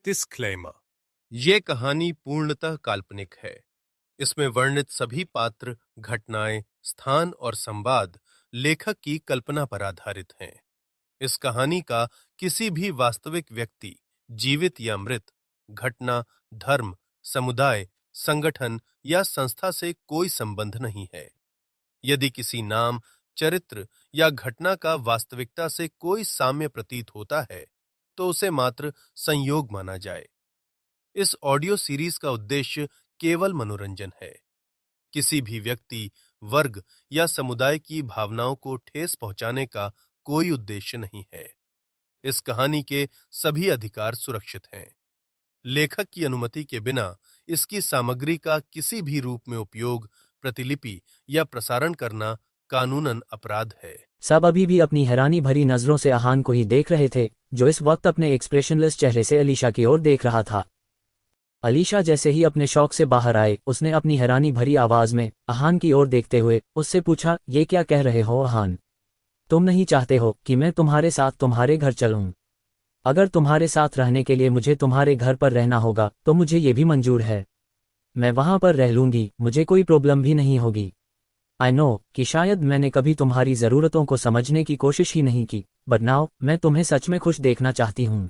Disclaimer. ये कहानी पूर्णतः काल्पनिक है। इसमें वर्णित सभी पात्र, घटनाएं, स्थान और संवाद लेखक की कल्पना पर आधारित हैं। इस कहानी का किसी भी वास्तविक व्यक्ति, जीवित या मृत, घटना, धर्म, समुदाय, संगठन या संस्था से कोई संबंध नहीं है। यदि किसी नाम, चरित्र या घटना का वास्तविकता से कोई साम्य प्रतीत होता है, तो उसे मात्र संयोग माना जाए। इस ऑडियो सीरीज का उद्देश्य केवल मनोरंजन है। किसी भी व्यक्ति, वर्ग या समुदाय की भावनाओं को ठेस पहुंचाने का कोई उद्देश्य नहीं है। इस कहानी के सभी अधिकार सुरक्षित हैं। लेखक की अनुमति के बिना इसकी सामग्री का किसी भी रूप में उपयोग, प्रतिलिपि या प्रसारण करना कानूनन अपराध है। सब अभी भी अपनी हैरानी भरी नजरों से अहान को ही देख रहे थे, जो इस वक्त अपने एक्सप्रेशनलेस चेहरे से अलीशा की ओर देख रहा था। अलीशा जैसे ही अपने शौक से बाहर आए, उसने अपनी हैरानी भरी आवाज में अहान की ओर देखते हुए उससे पूछा, ये क्या कह रहे हो अहान? तुम नहीं चाहते हो कि मैं तुम्हारे साथ तुम्हारे घर चलूं? अगर तुम्हारे साथ रहने के लिए मुझे तुम्हारे घर पर रहना होगा तो मुझे ये भी मंजूर है। मैं वहां पर रह लूंगी, मुझे कोई प्रॉब्लम भी नहीं होगी। आई नो कि शायद मैंने कभी तुम्हारी ज़रूरतों को समझने की कोशिश ही नहीं की, बट नाउ मैं तुम्हें सच में खुश देखना चाहती हूँ।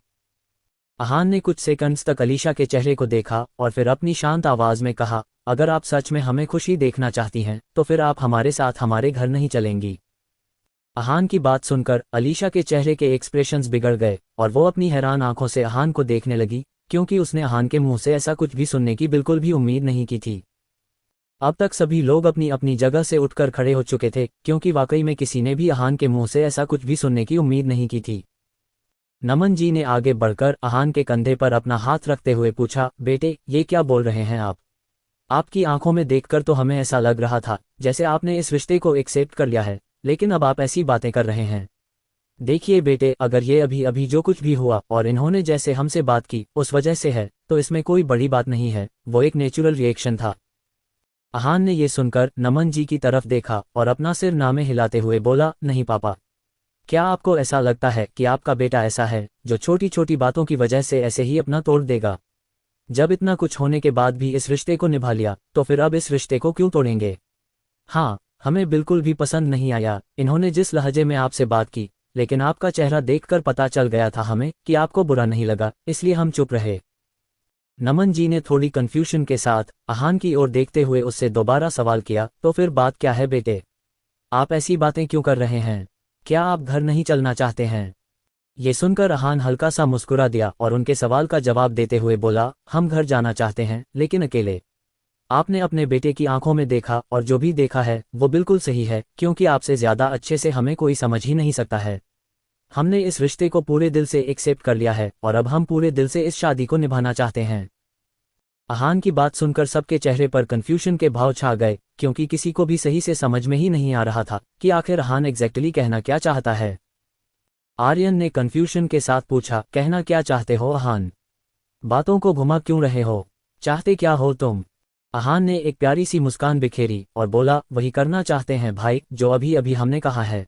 अहान ने कुछ सेकंड्स तक अलीशा के चेहरे को देखा और फिर अपनी शांत आवाज में कहा, अगर आप सच में हमें खुशी देखना चाहती हैं तो फिर आप हमारे साथ हमारे घर नहीं चलेंगी। अहान की बात सुनकर अलीशा के चेहरे के एक्सप्रेशंस बिगड़ गए और वो अपनी हैरान आंखों से अहान को देखने लगी, क्योंकि उसने अहान के मुंह से ऐसा कुछ भी सुनने की बिल्कुल भी उम्मीद नहीं की थी। अब तक सभी लोग अपनी अपनी जगह से उठकर खड़े हो चुके थे, क्योंकि वाकई में किसी ने भी अहान के मुंह से ऐसा कुछ भी सुनने की उम्मीद नहीं की थी। नमन जी ने आगे बढ़कर अहान के कंधे पर अपना हाथ रखते हुए पूछा, बेटे ये क्या बोल रहे हैं आप? आपकी आंखों में देखकर तो हमें ऐसा लग रहा था जैसे आपने इस रिश्ते को एक्सेप्ट कर लिया है, लेकिन अब आप ऐसी बातें कर रहे हैं। देखिए बेटे, अगर ये अभी अभी जो कुछ भी हुआ और इन्होंने जैसे हमसे बात की उस वजह से है, तो इसमें कोई बड़ी बात नहीं है, वो एक नेचुरल रिएक्शन था। अहान ने ये सुनकर नमन जी की तरफ देखा और अपना सिर नामे हिलाते हुए बोला, नहीं पापा, क्या आपको ऐसा लगता है कि आपका बेटा ऐसा है जो छोटी छोटी बातों की वजह से ऐसे ही अपना तोड़ देगा? जब इतना कुछ होने के बाद भी इस रिश्ते को निभा लिया, तो फिर अब इस रिश्ते को क्यों तोड़ेंगे? हाँ, हमें बिल्कुल भी पसंद नहीं आया इन्होंने जिस लहजे में आपसे बात की, लेकिन आपका चेहरा देखकर पता चल गया था हमें कि आपको बुरा नहीं लगा, इसलिए हम चुप रहे। नमन जी ने थोड़ी कंफ्यूजन के साथ अहान की ओर देखते हुए उससे दोबारा सवाल किया, तो फिर बात क्या है बेटे? आप ऐसी बातें क्यों कर रहे हैं? क्या आप घर नहीं चलना चाहते हैं? ये सुनकर अहान हल्का सा मुस्कुरा दिया और उनके सवाल का जवाब देते हुए बोला, हम घर जाना चाहते हैं, लेकिन अकेले। आपने अपने बेटे की आंखों में देखा और जो भी देखा है वो बिल्कुल सही है, क्योंकि आपसे ज्यादा अच्छे से हमें कोई समझ ही नहीं सकता है। हमने इस रिश्ते को पूरे दिल से एक्सेप्ट कर लिया है और अब हम पूरे दिल से इस शादी को निभाना चाहते हैं। अहान की बात सुनकर सबके चेहरे पर कंफ्यूजन के भाव छा गए, क्योंकि किसी को भी सही से समझ में ही नहीं आ रहा था कि आखिर अहान एग्जैक्टली कहना क्या चाहता है। आर्यन ने कंफ्यूजन के साथ पूछा, कहना क्या चाहते हो अहान? बातों को घुमा क्यों रहे हो? चाहते क्या हो तुम? अहान ने एक प्यारी सी मुस्कान बिखेरी और बोला, वही करना चाहते हैं भाई जो अभी अभी हमने कहा है।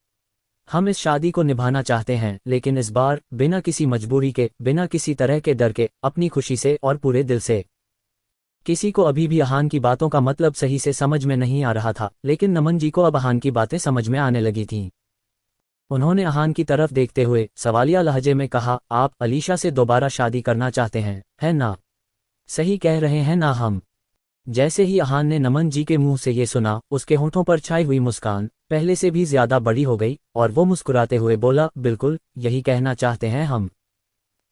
हम इस शादी को निभाना चाहते हैं, लेकिन इस बार बिना किसी मजबूरी के, बिना किसी तरह के डर के, अपनी खुशी से और पूरे दिल से। किसी को अभी भी अहान की बातों का मतलब सही से समझ में नहीं आ रहा था, लेकिन नमन जी को अब अहान की बातें समझ में आने लगी थीं। उन्होंने अहान की तरफ देखते हुए सवालिया लहजे में कहा, आप अलीशा से दोबारा शादी करना चाहते हैं, है ना? सही कह रहे हैं ना हम? जैसे ही अहान ने नमन जी के मुंह से ये सुना, उसके होंठों पर छाई हुई मुस्कान पहले से भी ज्यादा बड़ी हो गई और वो मुस्कुराते हुए बोला, बिल्कुल यही कहना चाहते हैं हम।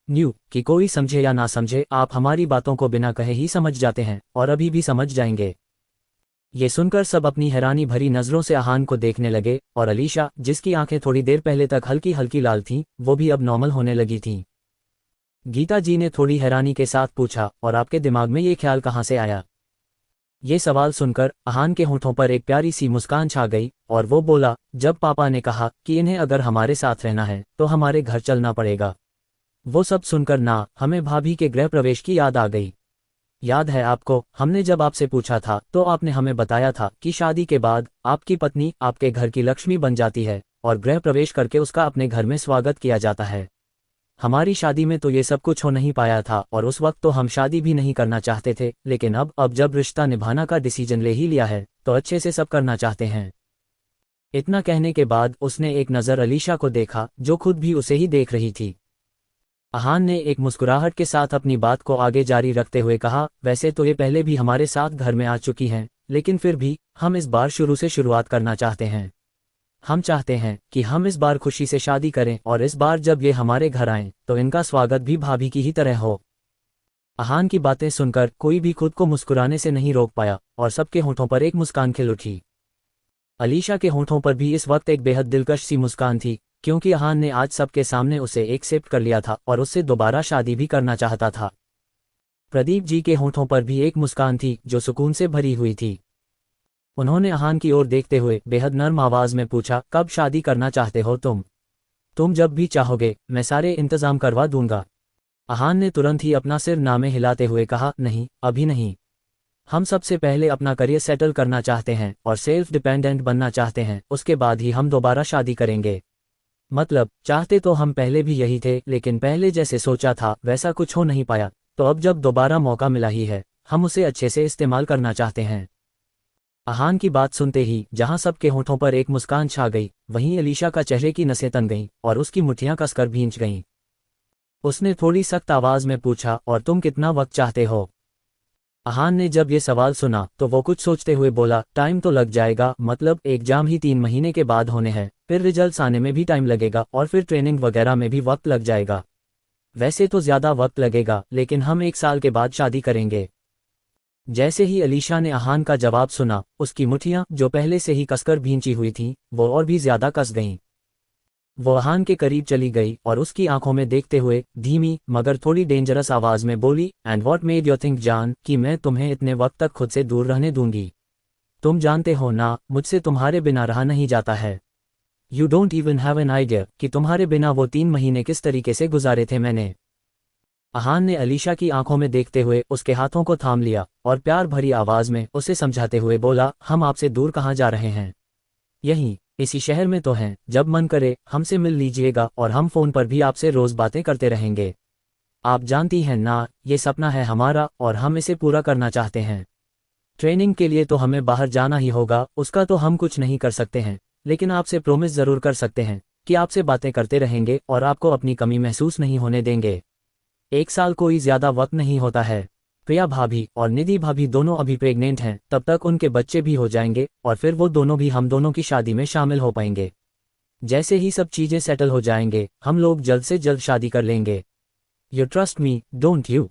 न्यू कि कोई समझे या ना समझे, आप हमारी बातों को बिना कहे ही समझ जाते हैं और अभी भी समझ जाएंगे। ये सुनकर सब अपनी हैरानी भरी नजरों से अहान को देखने लगे और अलीशा, जिसकी आंखें थोड़ी देर पहले तक हल्की हल्की लाल थीं, वो भी अब नॉर्मल होने लगी थीं। गीता जी ने थोड़ी हैरानी के साथ पूछा, और आपके दिमाग में ये ख्याल कहाँ से आया? ये सवाल सुनकर अहान के होंठों पर एक प्यारी सी मुस्कान छा गई और वो बोला, जब पापा ने कहा कि इन्हें अगर हमारे साथ रहना है तो हमारे घर चलना पड़ेगा। वो सब सुनकर ना हमें भाभी के गृह प्रवेश की याद आ गई। याद है आपको, हमने जब आपसे पूछा था तो आपने हमें बताया था कि शादी के बाद आपकी पत्नी आपके घर की लक्ष्मी बन जाती है और गृह प्रवेश करके उसका अपने घर में स्वागत किया जाता है। हमारी शादी में तो ये सब कुछ हो नहीं पाया था और उस वक्त तो हम शादी भी नहीं करना चाहते थे, लेकिन अब जब रिश्ता निभाना का डिसीजन ले ही लिया है तो अच्छे से सब करना चाहते हैं। इतना कहने के बाद उसने एक नज़र अलीशा को देखा जो खुद भी उसे ही देख रही थी। अहान ने एक मुस्कुराहट के साथ अपनी बात को आगे जारी रखते हुए कहा, वैसे तो ये पहले भी हमारे साथ घर में आ चुकी हैं, लेकिन फिर भी हम इस बार शुरू से शुरुआत करना चाहते हैं। हम चाहते हैं कि हम इस बार खुशी से शादी करें और इस बार जब ये हमारे घर आएं तो इनका स्वागत भी भाभी की ही तरह हो। अहान की बातें सुनकर कोई भी खुद को मुस्कुराने से नहीं रोक पाया और सबके होंठों पर एक मुस्कान खिल उठी। अलीशा के होंठों पर भी इस वक्त एक बेहद दिलकश सी मुस्कान थी, क्योंकि अहान ने आज सबके सामने उसे एक्सेप्ट कर लिया था और उससे दोबारा शादी भी करना चाहता था। प्रदीप जी के होंठों पर भी एक मुस्कान थी जो सुकून से भरी हुई थी। उन्होंने अहान की ओर देखते हुए बेहद नर्म आवाज में पूछा, कब शादी करना चाहते हो तुम जब भी चाहोगे, मैं सारे इंतजाम करवा दूंगा। अहान ने तुरंत ही अपना सिर नामे हिलाते हुए कहा, नहीं, अभी नहीं। हम सबसे पहले अपना करियर सेटल करना चाहते हैं और सेल्फ डिपेंडेंट बनना चाहते हैं, उसके बाद ही हम दोबारा शादी करेंगे। मतलब चाहते तो हम पहले भी यही थे, लेकिन पहले जैसे सोचा था वैसा कुछ हो नहीं पाया, तो अब जब दोबारा मौका मिला ही है हम उसे अच्छे से इस्तेमाल करना चाहते हैं। अहान की बात सुनते ही जहां सबके होंठों पर एक मुस्कान छा गई, वहीं अलीशा का चेहरे की नसें तन गईं और उसकी मुट्ठियां कसकर भींच गईं। उसने थोड़ी सख्त आवाज में पूछा, और तुम कितना वक्त चाहते हो? अहान ने जब ये सवाल सुना तो वो कुछ सोचते हुए बोला, टाइम तो लग जाएगा, मतलब एग्जाम ही 3 महीने के बाद होने हैं, फिर रिजल्ट्स आने में भी टाइम लगेगा और फिर ट्रेनिंग वगैरह में भी वक्त लग जाएगा। वैसे तो ज्यादा वक्त लगेगा, लेकिन हम 1 साल के बाद शादी करेंगे। जैसे ही अलीशा ने अहान का जवाब सुना, उसकी मुट्ठियां जो पहले से ही कसकर भींची हुई थीं, वो और भी ज्यादा कस गईं। वो अहान के करीब चली गई और उसकी आंखों में देखते हुए धीमी मगर थोड़ी डेंजरस आवाज में बोली, and what made you think जान कि मैं तुम्हें इतने वक्त तक खुद से दूर रहने दूंगी? तुम जानते हो ना, मुझसे तुम्हारे बिना रहा नहीं जाता है। You don't even have an idea कि तुम्हारे बिना वो 3 महीने किस तरीके से गुजारे थे मैंने। अहान ने अलीशा की आंखों में देखते हुए उसके हाथों को थाम लिया और प्यार भरी आवाज में उसे समझाते हुए बोला, हम आपसे दूर कहाँ जा रहे हैं? यहीं इसी शहर में तो हैं, जब मन करे हमसे मिल लीजिएगा और हम फोन पर भी आपसे रोज बातें करते रहेंगे। आप जानती हैं ना, ये सपना है हमारा और हम इसे पूरा करना चाहते हैं। ट्रेनिंग के लिए तो हमें बाहर जाना ही होगा, उसका तो हम कुछ नहीं कर सकते हैं, लेकिन आपसे प्रॉमिस जरूर कर सकते हैं कि आपसे बातें करते रहेंगे और आपको अपनी कमी महसूस नहीं होने देंगे। 1 साल कोई ज्यादा वक्त नहीं होता है। प्रिया भाभी और निधि भाभी दोनों अभी प्रेग्नेंट हैं, तब तक उनके बच्चे भी हो जाएंगे और फिर वो दोनों भी हम दोनों की शादी में शामिल हो पाएंगे। जैसे ही सब चीजें सेटल हो जाएंगे हम लोग जल्द से जल्द शादी कर लेंगे। You trust me, don't you?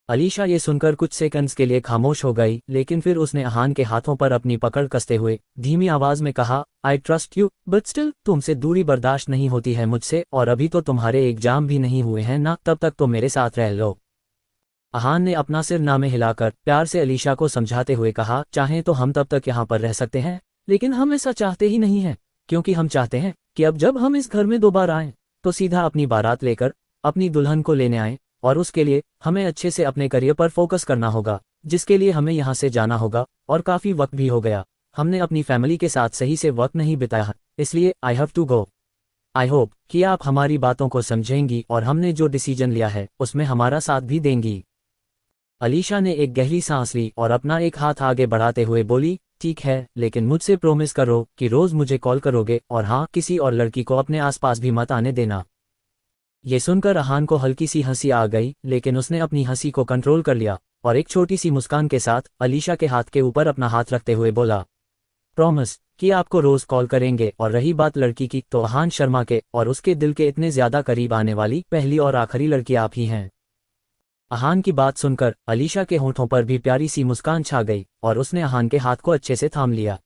Alisha ये सुनकर कुछ सेकंड्स के लिए खामोश हो गई, लेकिन फिर उसने अहान के हाथों पर अपनी पकड़ कसते हुए धीमी आवाज में कहा, I trust you, but still तुमसे दूरी बर्दाश्त नहीं होती है मुझसे, और अभी तो तुम्हारे एग्जाम भी नहीं हुए हैं ना, तब तक तो मेरे साथ रह लो। अहान ने अपना सिर नामे हिलाकर प्यार से अलीशा को समझाते हुए कहा, चाहें तो हम तब तक यहाँ पर रह सकते हैं, लेकिन हम ऐसा चाहते ही नहीं हैं, क्योंकि हम चाहते हैं कि अब जब हम इस घर में दोबारा आएं तो सीधा अपनी बारात लेकर अपनी दुल्हन को लेने आएं, और उसके लिए हमें अच्छे से अपने करियर पर फोकस करना होगा, जिसके लिए हमें यहाँ से जाना होगा और काफी वक्त भी हो गया। हमने अपनी फैमिली के साथ सही से वक्त नहीं बिताया, इसलिए I have to go. I hope कि आप हमारी बातों को समझेंगी और हमने जो डिसीजन लिया है उसमें हमारा साथ भी देंगी। अलीशा ने एक गहरी सांस ली और अपना एक हाथ आगे बढ़ाते हुए बोली, ठीक है, लेकिन मुझसे प्रॉमिस करो कि रोज मुझे कॉल करोगे, और हाँ, किसी और लड़की को अपने आसपास भी मत आने देना। ये सुनकर अहान को हल्की सी हंसी आ गई, लेकिन उसने अपनी हंसी को कंट्रोल कर लिया और एक छोटी सी मुस्कान के साथ अलीशा के हाथ के ऊपर अपना हाथ रखते हुए बोला, प्रॉमिस कि आपको रोज कॉल करेंगे। और रही बात लड़की की, तो अहान शर्मा के और उसके दिल के इतने ज्यादा करीब आने वाली पहली और आखिरी लड़की आप ही हैं। अहान की बात सुनकर अलीशा के होंठों पर भी प्यारी सी मुस्कान छा गई और उसने अहान के हाथ को अच्छे से थाम लिया।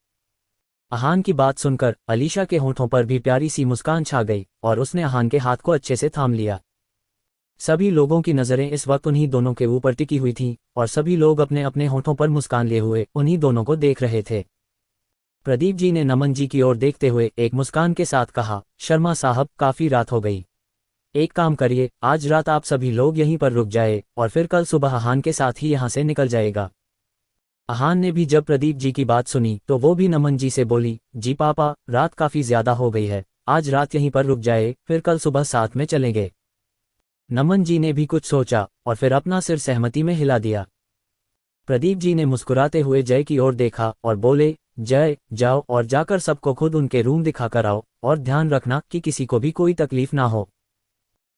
अहान की बात सुनकर अलीशा के होंठों पर भी प्यारी सी मुस्कान छा गई और उसने अहान के हाथ को अच्छे से थाम लिया। सभी लोगों की नजरें इस वक्त उन्हीं दोनों के ऊपर टिकी हुई थीं और सभी लोग अपने अपने होंठों पर मुस्कान लिए हुए उन्हीं दोनों को देख रहे थे। प्रदीप जी ने नमन जी की ओर देखते हुए एक मुस्कान के साथ कहा, शर्मा साहब, काफी रात हो गई, एक काम करिए, आज रात आप सभी लोग यहीं पर रुक जाए और फिर कल सुबह अहान के साथ ही यहाँ से निकल जाएगा। अहान ने भी जब प्रदीप जी की बात सुनी तो वो भी नमन जी से बोली, जी पापा, रात काफी ज्यादा हो गई है, आज रात यहीं पर रुक जाए, फिर कल सुबह साथ में चलेंगे। नमन जी ने भी कुछ सोचा और फिर अपना सिर सहमति में हिला दिया। प्रदीप जी ने मुस्कुराते हुए जय की ओर देखा और बोले, जय, जाओ और जाकर सबको खुद उनके रूम दिखाकर आओ, और ध्यान रखना कि किसी को भी कोई तकलीफ ना हो।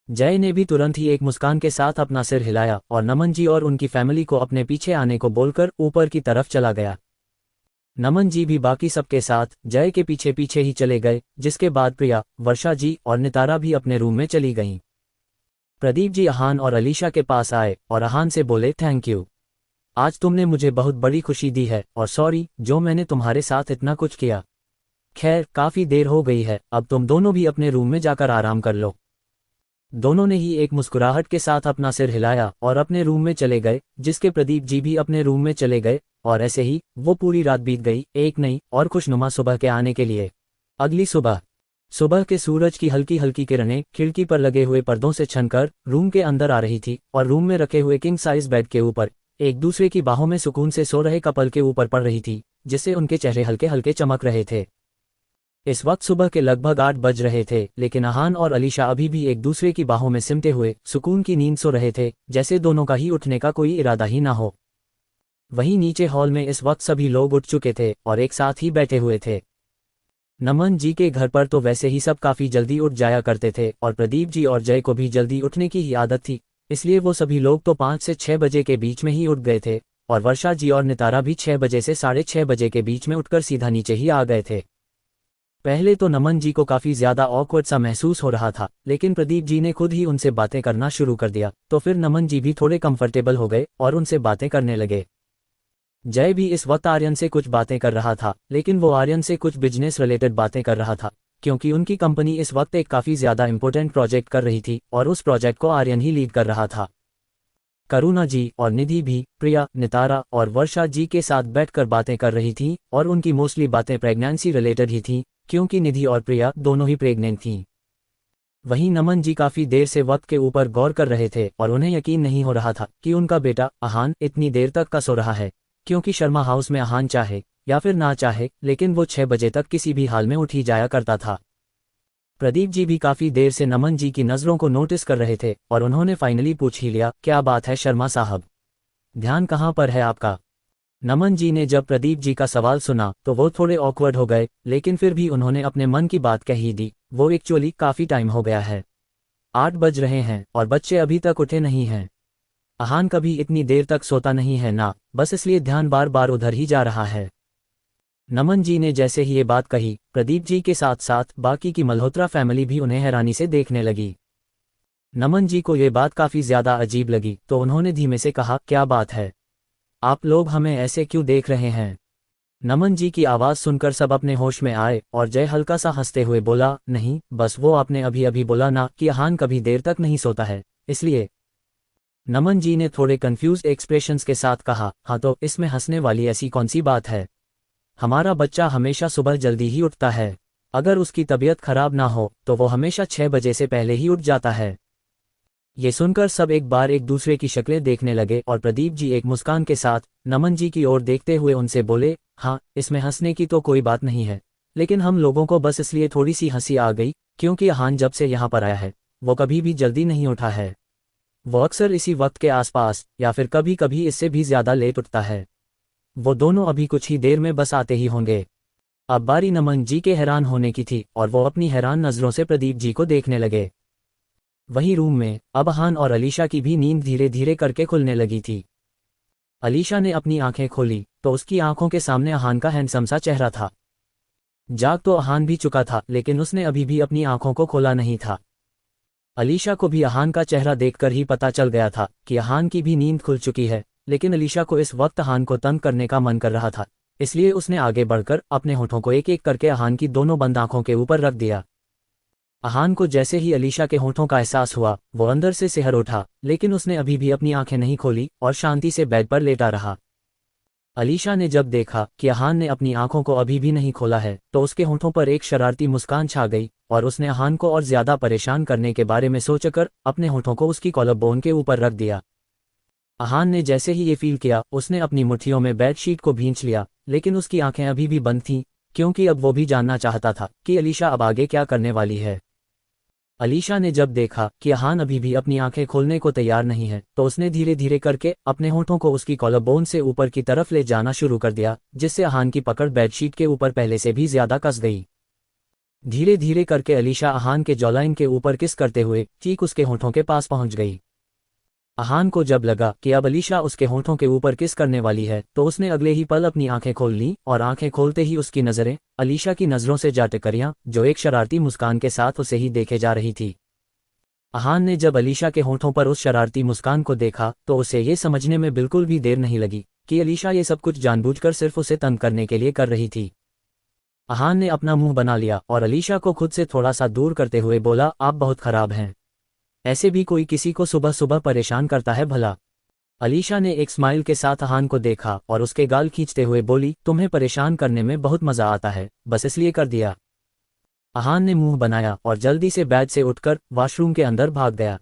जय ने भी तुरंत ही एक मुस्कान के साथ अपना सिर हिलाया और नमन जी और उनकी फैमिली को अपने पीछे आने को बोलकर ऊपर की तरफ चला गया। नमन जी भी बाकी सबके साथ जय के पीछे पीछे ही चले गए, जिसके बाद प्रिया, वर्षा जी और नितारा भी अपने रूम में चली गईं। प्रदीप जी अहान और अलीशा के पास आए और अहान से बोले, थैंक यू, आज तुमने मुझे बहुत बड़ी खुशी दी है, और सॉरी जो मैंने तुम्हारे साथ इतना कुछ किया। खैर काफी देर हो गई है, अब तुम दोनों भी अपने रूम में जाकर आराम कर लो। दोनों ने ही एक मुस्कुराहट के साथ अपना सिर हिलाया और अपने रूम में चले गए, जिसके प्रदीप जी भी अपने रूम में चले गए, और ऐसे ही वो पूरी रात बीत गई एक नई और खुशनुमा सुबह के आने के लिए। अगली सुबह सुबह के सूरज की हल्की हल्की किरणें खिड़की पर लगे हुए पर्दों से छनकर रूम के अंदर आ रही थी, और रूम में रखे हुए किंग साइज बेड के ऊपर एक दूसरे की बाहों में सुकून से सो रहे कपल के ऊपर पड़ रही थी, जिससे उनके चेहरे हल्के हल्के चमक रहे थे। इस वक्त सुबह के लगभग 8 बज रहे थे, लेकिन अहान और अलीशा अभी भी एक दूसरे की बाहों में सिमटे हुए सुकून की नींद सो रहे थे, जैसे दोनों का ही उठने का कोई इरादा ही ना हो। वहीं नीचे हॉल में इस वक्त सभी लोग उठ चुके थे और एक साथ ही बैठे हुए थे। नमन जी के घर पर तो वैसे ही सब काफी जल्दी उठ जाया करते थे, और प्रदीप जी और जय को भी जल्दी उठने की ही आदत थी, इसलिए वो सभी लोग तो 5 से 6 बजे के बीच में ही उठ गए थे, और वर्षा जी और नितारा भी 6 बजे से 6:30 बजे के बीच में उठकर सीधा नीचे ही आ गए थे। पहले तो नमन जी को काफी ज्यादा ऑकवर्ड सा महसूस हो रहा था, लेकिन प्रदीप जी ने खुद ही उनसे बातें करना शुरू कर दिया, तो फिर नमन जी भी थोड़े कंफर्टेबल हो गए और उनसे बातें करने लगे। जय भी इस वक्त आर्यन से कुछ बातें कर रहा था, लेकिन वो आर्यन से कुछ बिजनेस रिलेटेड बातें कर रहा था, क्योंकि उनकी कंपनी इस वक्त एक काफी ज्यादा इंपॉर्टेंट प्रोजेक्ट कर रही थी, और उस प्रोजेक्ट को आर्यन ही लीड कर रहा था। करुणा जी और निधि भी प्रिया, नितारा और वर्षा जी के साथ बैठकर बातें कर रही थीं, और उनकी मोस्टली बातें प्रेगनेंसी रिलेटेड ही थीं, क्योंकि निधि और प्रिया दोनों ही प्रेग्नेंट थीं। वहीं नमन जी काफी देर से वक्त के ऊपर गौर कर रहे थे, और उन्हें यकीन नहीं हो रहा था कि उनका बेटा अहान इतनी देर तक का सो रहा है, क्योंकि शर्मा हाउस में अहान चाहे या फिर ना चाहे, लेकिन वो 6 बजे तक किसी भी हाल में उठ ही जाया करता था। प्रदीप जी भी काफी देर से नमन जी की नजरों को नोटिस कर रहे थे, और उन्होंने फाइनली पूछ ही लिया, क्या बात है शर्मा साहब, ध्यान कहाँ पर है आपका। नमन जी ने जब प्रदीप जी का सवाल सुना तो वो थोड़े ऑकवर्ड हो गए, लेकिन फिर भी उन्होंने अपने मन की बात कह ही दी, वो एक्चुअली काफी टाइम हो गया है, 8 बज रहे हैं और बच्चे अभी तक उठे नहीं हैं। अहान कभी इतनी देर तक सोता नहीं है ना, बस इसलिए ध्यान बार बार उधर ही जा रहा है। नमन जी ने जैसे ही ये बात कही, प्रदीप जी के साथ साथ बाकी की मल्होत्रा फैमिली भी उन्हें हैरानी से देखने लगी। नमन जी को ये बात काफी ज्यादा अजीब लगी, तो उन्होंने धीमे से कहा, क्या बात है, आप लोग हमें ऐसे क्यों देख रहे हैं। नमन जी की आवाज सुनकर सब अपने होश में आए, और जय हल्का सा हंसते हुए बोला, नहीं बस वो आपने अभी अभी बोला ना कि अहान कभी देर तक नहीं सोता है, इसलिए। नमन जी ने थोड़े कंफ्यूज्ड एक्सप्रेशंस के साथ कहा, हाँ तो इसमें हंसने वाली ऐसी कौन सी बात है, हमारा बच्चा हमेशा सुबह जल्दी ही उठता है, अगर उसकी तबीयत खराब ना हो तो वो हमेशा 6 बजे से पहले ही उठ जाता है। ये सुनकर सब एक बार एक दूसरे की शक्लें देखने लगे, और प्रदीप जी एक मुस्कान के साथ नमन जी की ओर देखते हुए उनसे बोले, हाँ इसमें हंसने की तो कोई बात नहीं है, लेकिन हम लोगों को बस इसलिए थोड़ी सी हंसी आ गई क्योंकि अहान जब से यहाँ पर आया है वो कभी भी जल्दी नहीं उठा है, वो अक्सर इसी वक्त के आसपास या फिर कभी कभी इससे भी ज्यादा लेट उठता है। वो दोनों अभी कुछ ही देर में बस आते ही होंगे। अब बारी नमन जी के हैरान होने की थी, और वो अपनी हैरान नजरों से प्रदीप जी को देखने लगे। वही रूम में अब अहान और अलीशा की भी नींद धीरे धीरे करके खुलने लगी थी। अलीशा ने अपनी आंखें खोली तो उसकी आंखों के सामने अहान का हैंडसम सा चेहरा था। जाग तो अहान भी चुका था, लेकिन उसने अभी भी अपनी आंखों को खोला नहीं था। अलीशा को भी अहान का चेहरा देखकर ही पता चल गया था कि अहान की भी नींद खुल चुकी है, लेकिन अलीशा को इस वक्त अहान को तंग करने का मन कर रहा था, इसलिए उसने आगे बढ़कर अपने होठों को एक एक करके अहान की दोनों बंद आंखों के ऊपर रख दिया। अहान को जैसे ही अलीशा के होठों का एहसास हुआ, वो अंदर से सिहर उठा, लेकिन उसने अभी भी अपनी आंखें नहीं खोली और शांति से बेड पर लेटा रहा। अलीशा ने जब देखा कि अहान ने अपनी आंखों को अभी भी नहीं खोला है, तो उसके होठों पर एक शरारती मुस्कान छा गई, और उसने अहान को और ज्यादा परेशान करने के बारे में सोचकर अपने होठों को उसकी कॉलर बोन के ऊपर रख दिया। अहान ने जैसे ही ये फील किया, उसने अपनी मुट्ठियों में बेडशीट को भींच लिया, लेकिन उसकी आंखें अभी भी बंद थीं, क्योंकि अब वो भी जानना चाहता था कि अलीशा अब आगे क्या करने वाली है। अलीशा ने जब देखा कि अहान अभी भी अपनी आंखें खोलने को तैयार नहीं है, तो उसने धीरे धीरे करके अपने होठों को उसकी कॉलर बोन से ऊपर की तरफ ले जाना शुरू कर दिया, जिससे अहान की पकड़ बेडशीट के ऊपर पहले से भी ज्यादा कस गई। धीरे धीरे करके अलीशा अहान के जॉलाइन के ऊपर किस करते हुए ठीक उसके होठों के पास पहुंच गई। अहान को जब लगा कि अब अलीशा उसके होठों के ऊपर किस करने वाली है, तो उसने अगले ही पल अपनी आंखें खोल ली, और आंखें खोलते ही उसकी नजरें अलीशा की नजरों से जा टकराईं, जो एक शरारती मुस्कान के साथ उसे ही देखे जा रही थी। अहान ने जब अलीशा के होठों पर उस शरारती मुस्कान को देखा, तो उसे ये समझने में बिल्कुल भी देर नहीं लगी कि अलीशा ये सब कुछ जानबूझकर सिर्फ उसे तंग करने के लिए कर रही थी। अहान ने अपना मुंह बना लिया और अलीशा को खुद से थोड़ा सा दूर करते हुए बोला, आप बहुत खराब हैं। ऐसे भी कोई किसी को सुबह सुबह परेशान करता है भला? अलीशा ने एक स्माइल के साथ अहान को देखा और उसके गाल खींचते हुए बोली, तुम्हें परेशान करने में बहुत मजा आता है, बस इसलिए कर दिया। अहान ने मुंह बनाया और जल्दी से बेड से उठकर वॉशरूम के अंदर भाग गया।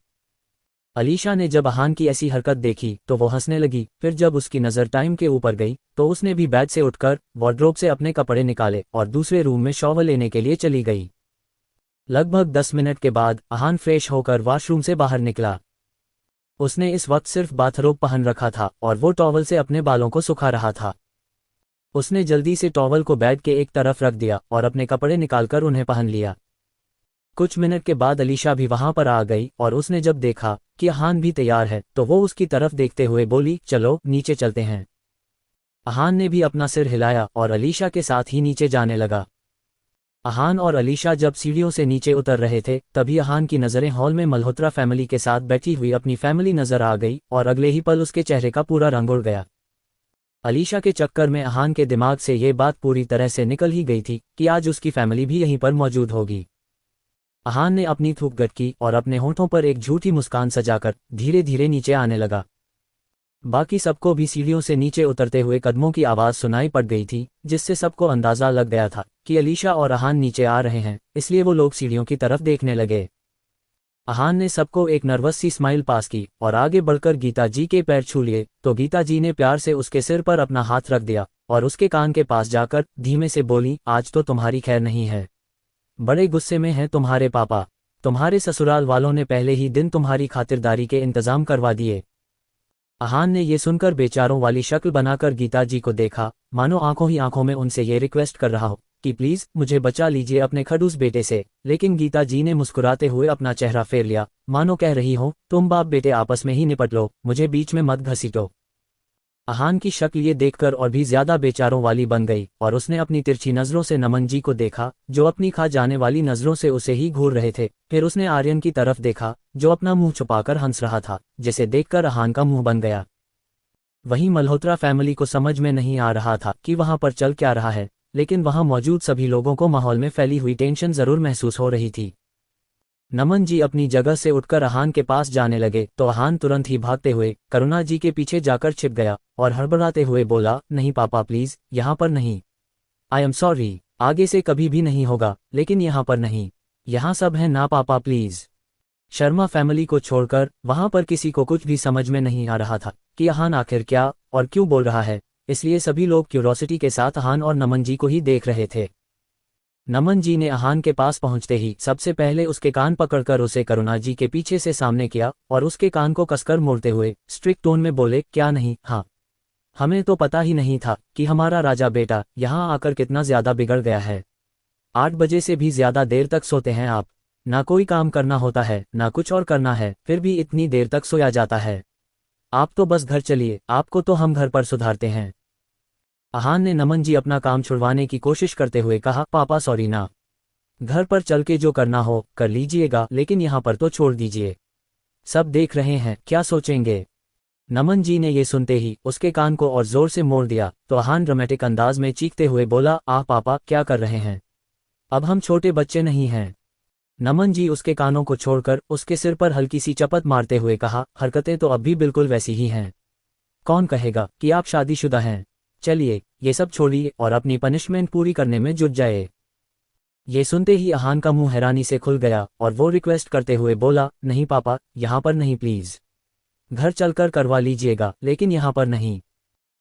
अलीशा ने जब अहान की ऐसी हरकत देखी तो वो हंसने लगी। फिर जब उसकी नज़र टाइम के ऊपर गई तो उसने भी बेड से उठकर वार्डरोब से अपने कपड़े निकाले और दूसरे रूम में शॉवर लेने के लिए चली गई। लगभग 10 मिनट के बाद अहान फ्रेश होकर वॉशरूम से बाहर निकला। उसने इस वक्त सिर्फ बाथरोब पहन रखा था और वो टॉवल से अपने बालों को सुखा रहा था। उसने जल्दी से टॉवल को बेड के एक तरफ रख दिया और अपने कपड़े निकालकर उन्हें पहन लिया। कुछ मिनट के बाद अलीशा भी वहां पर आ गई और उसने जब देखा कि अहान भी तैयार है, तो वो उसकी तरफ देखते हुए बोली, चलो नीचे चलते हैं। अहान ने भी अपना सिर हिलाया और अलीशा के साथ ही नीचे जाने लगा। अहान और अलीशा जब सीढ़ियों से नीचे उतर रहे थे, तभी अहान की नज़रें हॉल में मल्होत्रा फैमिली के साथ बैठी हुई अपनी फैमिली नजर आ गई और अगले ही पल उसके चेहरे का पूरा रंग उड़ गया। अलीशा के चक्कर में अहान के दिमाग से ये बात पूरी तरह से निकल ही गई थी कि आज उसकी फैमिली भी यहीं पर मौजूद होगी। अहान ने अपनी थूक गटकी और अपने होठों पर एक झूठी मुस्कान सजाकर धीरे धीरे नीचे आने लगा। बाकी सबको भी सीढ़ियों से नीचे उतरते हुए कदमों की आवाज़ सुनाई पड़ गई थी, जिससे सबको अंदाज़ा लग गया था कि अलीशा और अहान नीचे आ रहे हैं, इसलिए वो लोग सीढ़ियों की तरफ देखने लगे। अहान ने सबको एक नर्वस सी स्माइल पास की और आगे बढ़कर गीता जी के पैर छू लिए, तो गीता जी ने प्यार से उसके सिर पर अपना हाथ रख दिया और उसके कान के पास जाकर धीमे से बोली, आज तो तुम्हारी खैर नहीं है। बड़े गुस्से में हैं तुम्हारे पापा। तुम्हारे ससुराल वालों ने पहले ही दिन तुम्हारी खातिरदारी के इंतजाम करवा दिए। अहान ने ये सुनकर बेचारों वाली शक्ल बनाकर गीता जी को देखा, मानो आंखों ही आंखों में उनसे ये रिक्वेस्ट कर रहा हो कि प्लीज मुझे बचा लीजिए अपने खड़ूस बेटे से। लेकिन गीता जी ने मुस्कुराते हुए अपना चेहरा फेर लिया, मानो कह रही हो, तुम बाप बेटे आपस में ही निपट लो, मुझे बीच में मत घसीटो। अहान की शक्ल ये देखकर और भी ज्यादा बेचारों वाली बन गई और उसने अपनी तिरछी नजरों से नमन जी को देखा, जो अपनी खा जाने वाली नजरों से उसे ही घूर रहे थे। फिर उसने आर्यन की तरफ देखा, जो अपना मुंह छुपाकर हंस रहा था, जिसे देखकर अहान का मुंह बन गया। वहीं मल्होत्रा फैमिली को समझ में नहीं आ रहा था कि वहां पर चल क्या रहा है, लेकिन वहां मौजूद सभी लोगों को माहौल में फैली हुई टेंशन जरूर महसूस हो रही थी। नमन जी अपनी जगह से उठकर अहान के पास जाने लगे, तो अहान तुरंत ही भागते हुए करुणा जी के पीछे जाकर छिप गया और हड़बड़ाते हुए बोला, नहीं पापा प्लीज, यहाँ पर नहीं। आई एम सॉरी, आगे से कभी भी नहीं होगा, लेकिन यहाँ पर नहीं। यहाँ सब है ना पापा प्लीज। शर्मा फैमिली को छोड़कर वहां पर किसी को कुछ भी समझ में नहीं आ रहा था कि अहान आखिर क्या और क्यों बोल रहा है, इसलिए सभी लोग क्यूरोसिटी के साथ अहान और नमन जी को ही देख रहे थे। नमन जी ने अहान के पास पहुंचते ही सबसे पहले उसके कान पकड़कर उसे करुणा जी के पीछे से सामने किया और उसके कान को कसकर मोड़ते हुए स्ट्रिक्ट टोन में बोले, क्या नहीं? हाँ, हमें तो पता ही नहीं था कि हमारा राजा बेटा यहाँ आकर कितना ज्यादा बिगड़ गया है। 8 बजे से भी ज्यादा देर तक सोते हैं आप, ना कोई काम करना होता है ना कुछ और करना है, फिर भी इतनी देर तक सोया जाता है। आप तो बस घर चलिए, आपको तो हम घर पर सुधारते हैं। अहान ने नमन जी अपना काम छुड़वाने की कोशिश करते हुए कहा, पापा सॉरी ना, घर पर चल के जो करना हो कर लीजिएगा, लेकिन यहाँ पर तो छोड़ दीजिए, सब देख रहे हैं, क्या सोचेंगे। नमन जी ने ये सुनते ही उसके कान को और जोर से मोड़ दिया, तो अहान ड्रामेटिक अंदाज में चीखते हुए बोला, आह पापा क्या कर रहे हैं, अब हम छोटे बच्चे नहीं हैं। नमन जी उसके कानों को छोड़कर उसके सिर पर हल्की सी चपत मारते हुए कहा, हरकतें तो अब भी बिल्कुल वैसी ही हैं, कौन कहेगा कि आप शादीशुदा हैं। चलिए ये सब छोड़िए और अपनी पनिशमेंट पूरी करने में जुट जाए। ये सुनते ही अहान का मुंह हैरानी से खुल गया और वो रिक्वेस्ट करते हुए बोला, नहीं पापा, यहाँ पर नहीं प्लीज, घर चलकर करवा लीजिएगा, लेकिन यहाँ पर नहीं।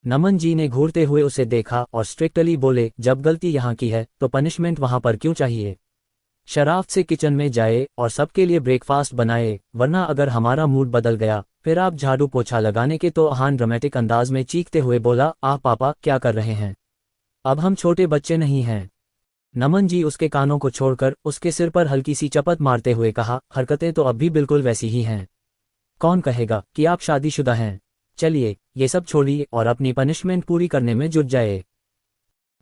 नमन जी ने घूरते हुए उसे देखा और स्ट्रिक्टली बोले, जब गलती यहाँ की है तो पनिशमेंट वहाँ पर क्यों चाहिए। शराफ्त से किचन में जाए और सबके लिए ब्रेकफास्ट बनाए, वरना अगर हमारा मूड बदल गया फिर आप झाड़ू पोछा लगाने के। तो अहान ड्रामेटिक अंदाज में चीखते हुए बोला, आप पापा क्या कर रहे हैं? अब हम छोटे बच्चे नहीं हैं। नमन जी उसके कानों को छोड़कर उसके सिर पर हल्की सी चपत मारते हुए कहा, हरकतें तो अब भी बिल्कुल वैसी ही हैं। कौन कहेगा कि आप शादीशुदा हैं? चलिए ये सब छोड़िए और अपनी पनिशमेंट पूरी करने में जुट जाए।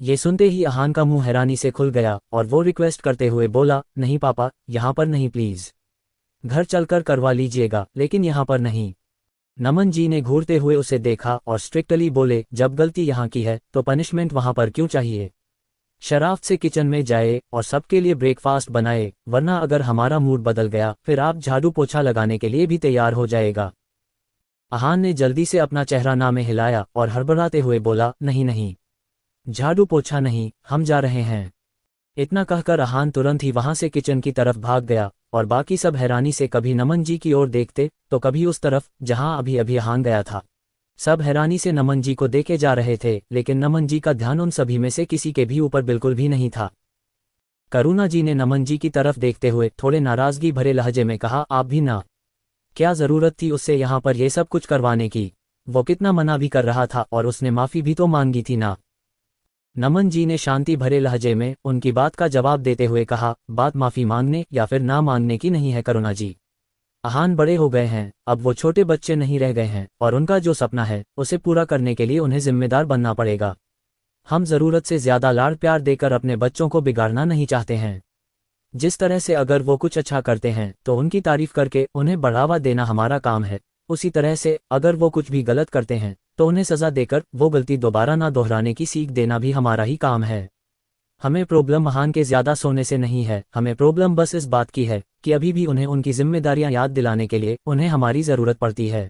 ये सुनते ही अहान का मुंह हैरानी से खुल गया और वो रिक्वेस्ट करते हुए बोला, नहीं पापा, यहाँ पर नहीं प्लीज। घर चलकर करवा लीजिएगा, लेकिन यहाँ पर नहीं। नमन जी ने घूरते हुए उसे देखा और स्ट्रिक्टली बोले, जब गलती यहाँ की है तो पनिशमेंट वहाँ पर क्यों चाहिए? शराफ्त से किचन में जाए और सबके लिए ब्रेकफास्ट बनाए, वरना अगर हमारा मूड बदल गया फिर आप झाड़ू पोछा लगाने के लिए भी तैयार हो जाएगा। अहान ने जल्दी से अपना चेहरा ना में हिलाया और हड़बड़ाते हुए बोला, नहीं नहीं, झाड़ू पोछा नहीं, हम जा रहे हैं। इतना कहकर अहान तुरंत ही वहां से किचन की तरफ भाग गया और बाकी सब हैरानी से कभी नमन जी की ओर देखते तो कभी उस तरफ जहां अभी अभी अहान गया था। सब हैरानी से नमन जी को देखे जा रहे थे, लेकिन नमन जी का ध्यान उन सभी में से किसी के भी ऊपर बिल्कुल भी नहीं था। करुणा जी ने नमन जी की तरफ देखते हुए थोड़े नाराजगी भरे लहजे में कहा, आप भी ना। क्या जरूरत थी उससे यहाँ पर ये सब कुछ करवाने की? वो कितना मना भी कर रहा था और उसने माफी भी तो मांगी थी ना। नमन जी ने शांति भरे लहजे में उनकी बात का जवाब देते हुए कहा, बात माफी मांगने या फिर ना मांगने की नहीं है करुणा जी। अहान बड़े हो गए हैं, अब वो छोटे बच्चे नहीं रह गए हैं और उनका जो सपना है उसे पूरा करने के लिए उन्हें जिम्मेदार बनना पड़ेगा। हम जरूरत से ज्यादा लाड़ प्यार देकर अपने बच्चों को बिगाड़ना नहीं चाहते हैं। जिस तरह से अगर वो कुछ अच्छा करते हैं तो उनकी तारीफ करके उन्हें बढ़ावा देना हमारा काम है, उसी तरह से अगर वो कुछ भी गलत करते हैं तो उन्हें सजा देकर वो गलती दोबारा ना दोहराने की सीख देना भी हमारा ही काम है। हमें प्रॉब्लम अहान के ज्यादा सोने से नहीं है, हमें प्रॉब्लम बस इस बात की है कि अभी भी उन्हें उनकी जिम्मेदारियां याद दिलाने के लिए उन्हें हमारी जरूरत पड़ती है।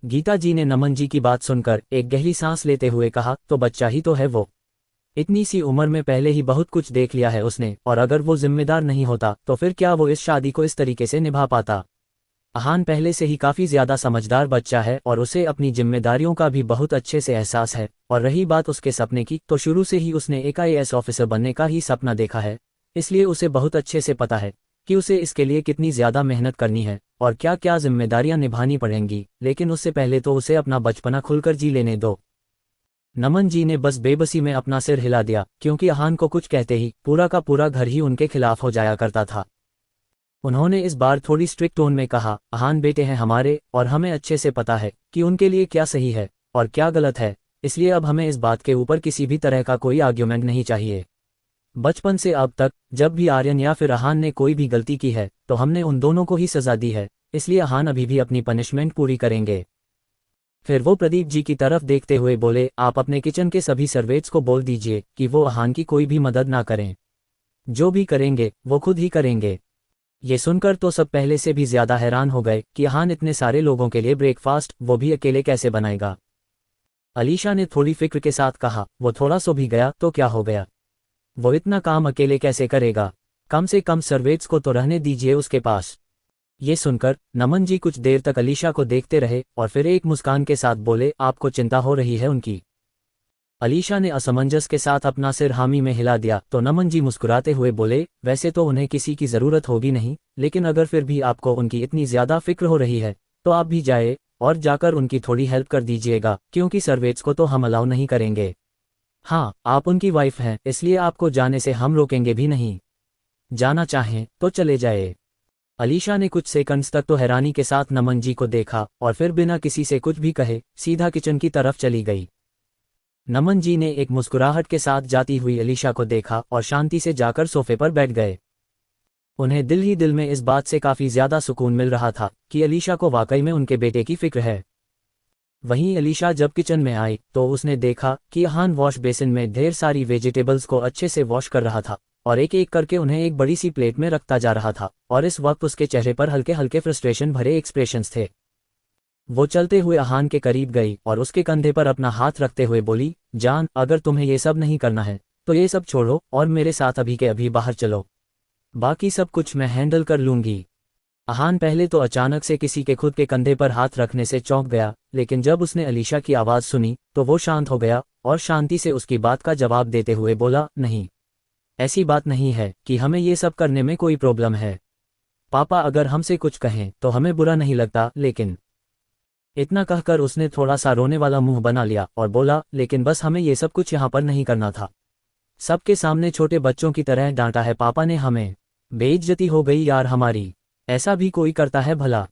गीता जी ने नमन जी की बात सुनकर एक गहरी सांस लेते हुए कहा, तो बच्चा ही तो है वो। इतनी सी उम्र में पहले ही बहुत कुछ देख लिया है उसने, और अगर वो जिम्मेदार नहीं होता तो फिर क्या वो इस शादी को इस तरीके से निभा पाता? अहान पहले से ही काफी ज्यादा समझदार बच्चा है और उसे अपनी जिम्मेदारियों का भी बहुत अच्छे से एहसास है। और रही बात उसके सपने की, तो शुरू से ही उसने एक IAS ऑफिसर बनने का ही सपना देखा है, इसलिए उसे बहुत अच्छे से पता है कि उसे इसके लिए कितनी ज्यादा मेहनत करनी है और क्या क्या जिम्मेदारियां निभानी पड़ेंगी। लेकिन उससे पहले तो उसे अपना बचपना खुलकर जी लेने दो। नमन जी ने बस बेबसी में अपना सिर हिला दिया, क्योंकि अहान को कुछ कहते ही पूरा का पूरा घर ही उनके खिलाफ हो जाया करता था। उन्होंने इस बार थोड़ी स्ट्रिक्ट टोन में कहा, अहान बेटे हैं हमारे और हमें अच्छे से पता है कि उनके लिए क्या सही है और क्या गलत है, इसलिए अब हमें इस बात के ऊपर किसी भी तरह का कोई आर्ग्यूमेंट नहीं चाहिए। बचपन से अब तक जब भी आर्यन या फिर अहान ने कोई भी गलती की है तो हमने उन दोनों को ही सजा दी है, इसलिए अहान अभी भी अपनी पनिशमेंट पूरी करेंगे। फिर वो प्रदीप जी की तरफ देखते हुए बोले, आप अपने किचन के सभी सर्वेंट्स को बोल दीजिए कि वो अहान की कोई भी मदद ना करें, जो भी करेंगे वो खुद ही करेंगे। ये सुनकर तो सब पहले से भी ज्यादा हैरान हो गए कि अहान इतने सारे लोगों के लिए ब्रेकफास्ट वो भी अकेले कैसे बनाएगा। अलीशा ने थोड़ी फिक्र के साथ कहा, वो थोड़ा सो भी गया तो क्या हो गया, वो इतना काम अकेले कैसे करेगा, कम से कम सर्वेंट्स को तो रहने दीजिए उसके पास। ये सुनकर नमन जी कुछ देर तक अलीशा को देखते रहे और फिर एक मुस्कान के साथ बोले, आपको चिंता हो रही है उनकी? अलीशा ने असमंजस के साथ अपना सिर हामी में हिला दिया तो नमन जी मुस्कुराते हुए बोले, वैसे तो उन्हें किसी की जरूरत होगी नहीं, लेकिन अगर फिर भी आपको उनकी इतनी ज्यादा फिक्र हो रही है तो आप भी जाए और जाकर उनकी थोड़ी हेल्प कर दीजिएगा, क्योंकि सर्वेंट्स को तो हम अलाउ नहीं करेंगे। हाँ, आप उनकी वाइफ हैं, इसलिए आपको जाने से हम रोकेंगे भी नहीं। जाना चाहें तो चले जाए। अलीशा ने कुछ सेकंड्स तक तो हैरानी के साथ नमन जी को देखा और फिर बिना किसी से कुछ भी कहे सीधा किचन की तरफ चली गई। नमन जी ने एक मुस्कुराहट के साथ जाती हुई अलीशा को देखा और शांति से जाकर सोफे पर बैठ गए। उन्हें दिल ही दिल में इस बात से काफी ज्यादा सुकून मिल रहा था कि अलीशा को वाकई में उनके बेटे की फिक्र है। वहीं अलीशा जब किचन में आई तो उसने देखा कि अहान वॉश बेसिन में ढेर सारी वेजिटेबल्स को अच्छे से वॉश कर रहा था और एक एक करके उन्हें एक बड़ी सी प्लेट में रखता जा रहा था, और इस वक्त उसके चेहरे पर हल्के हल्के फ्रस्ट्रेशन भरे एक्सप्रेशंस थे। वो चलते हुए अहान के करीब गई और उसके कंधे पर अपना हाथ रखते हुए बोली, जान, अगर तुम्हें ये सब नहीं करना है तो ये सब छोड़ो और मेरे साथ अभी के अभी बाहर चलो, बाकी सब कुछ मैं हैंडल कर लूंगी। अहान पहले तो अचानक से किसी के खुद के कंधे पर हाथ रखने से चौंक गया, लेकिन जब उसने अलीशा की आवाज सुनी तो वो शांत हो गया और शांति से उसकी बात का जवाब देते हुए बोला, नहीं, ऐसी बात नहीं है कि हमें ये सब करने में कोई प्रॉब्लम है। पापा अगर हमसे कुछ कहें तो हमें बुरा नहीं लगता, लेकिन इतना कहकर उसने थोड़ा सा रोने वाला मुंह बना लिया और बोला, लेकिन बस हमें ये सब कुछ यहाँ पर नहीं करना था। सबके सामने छोटे बच्चों की तरह डांटा है पापा ने हमें। बेइज्जती हो गई यार हमारी। ऐसा भी कोई करता है भला?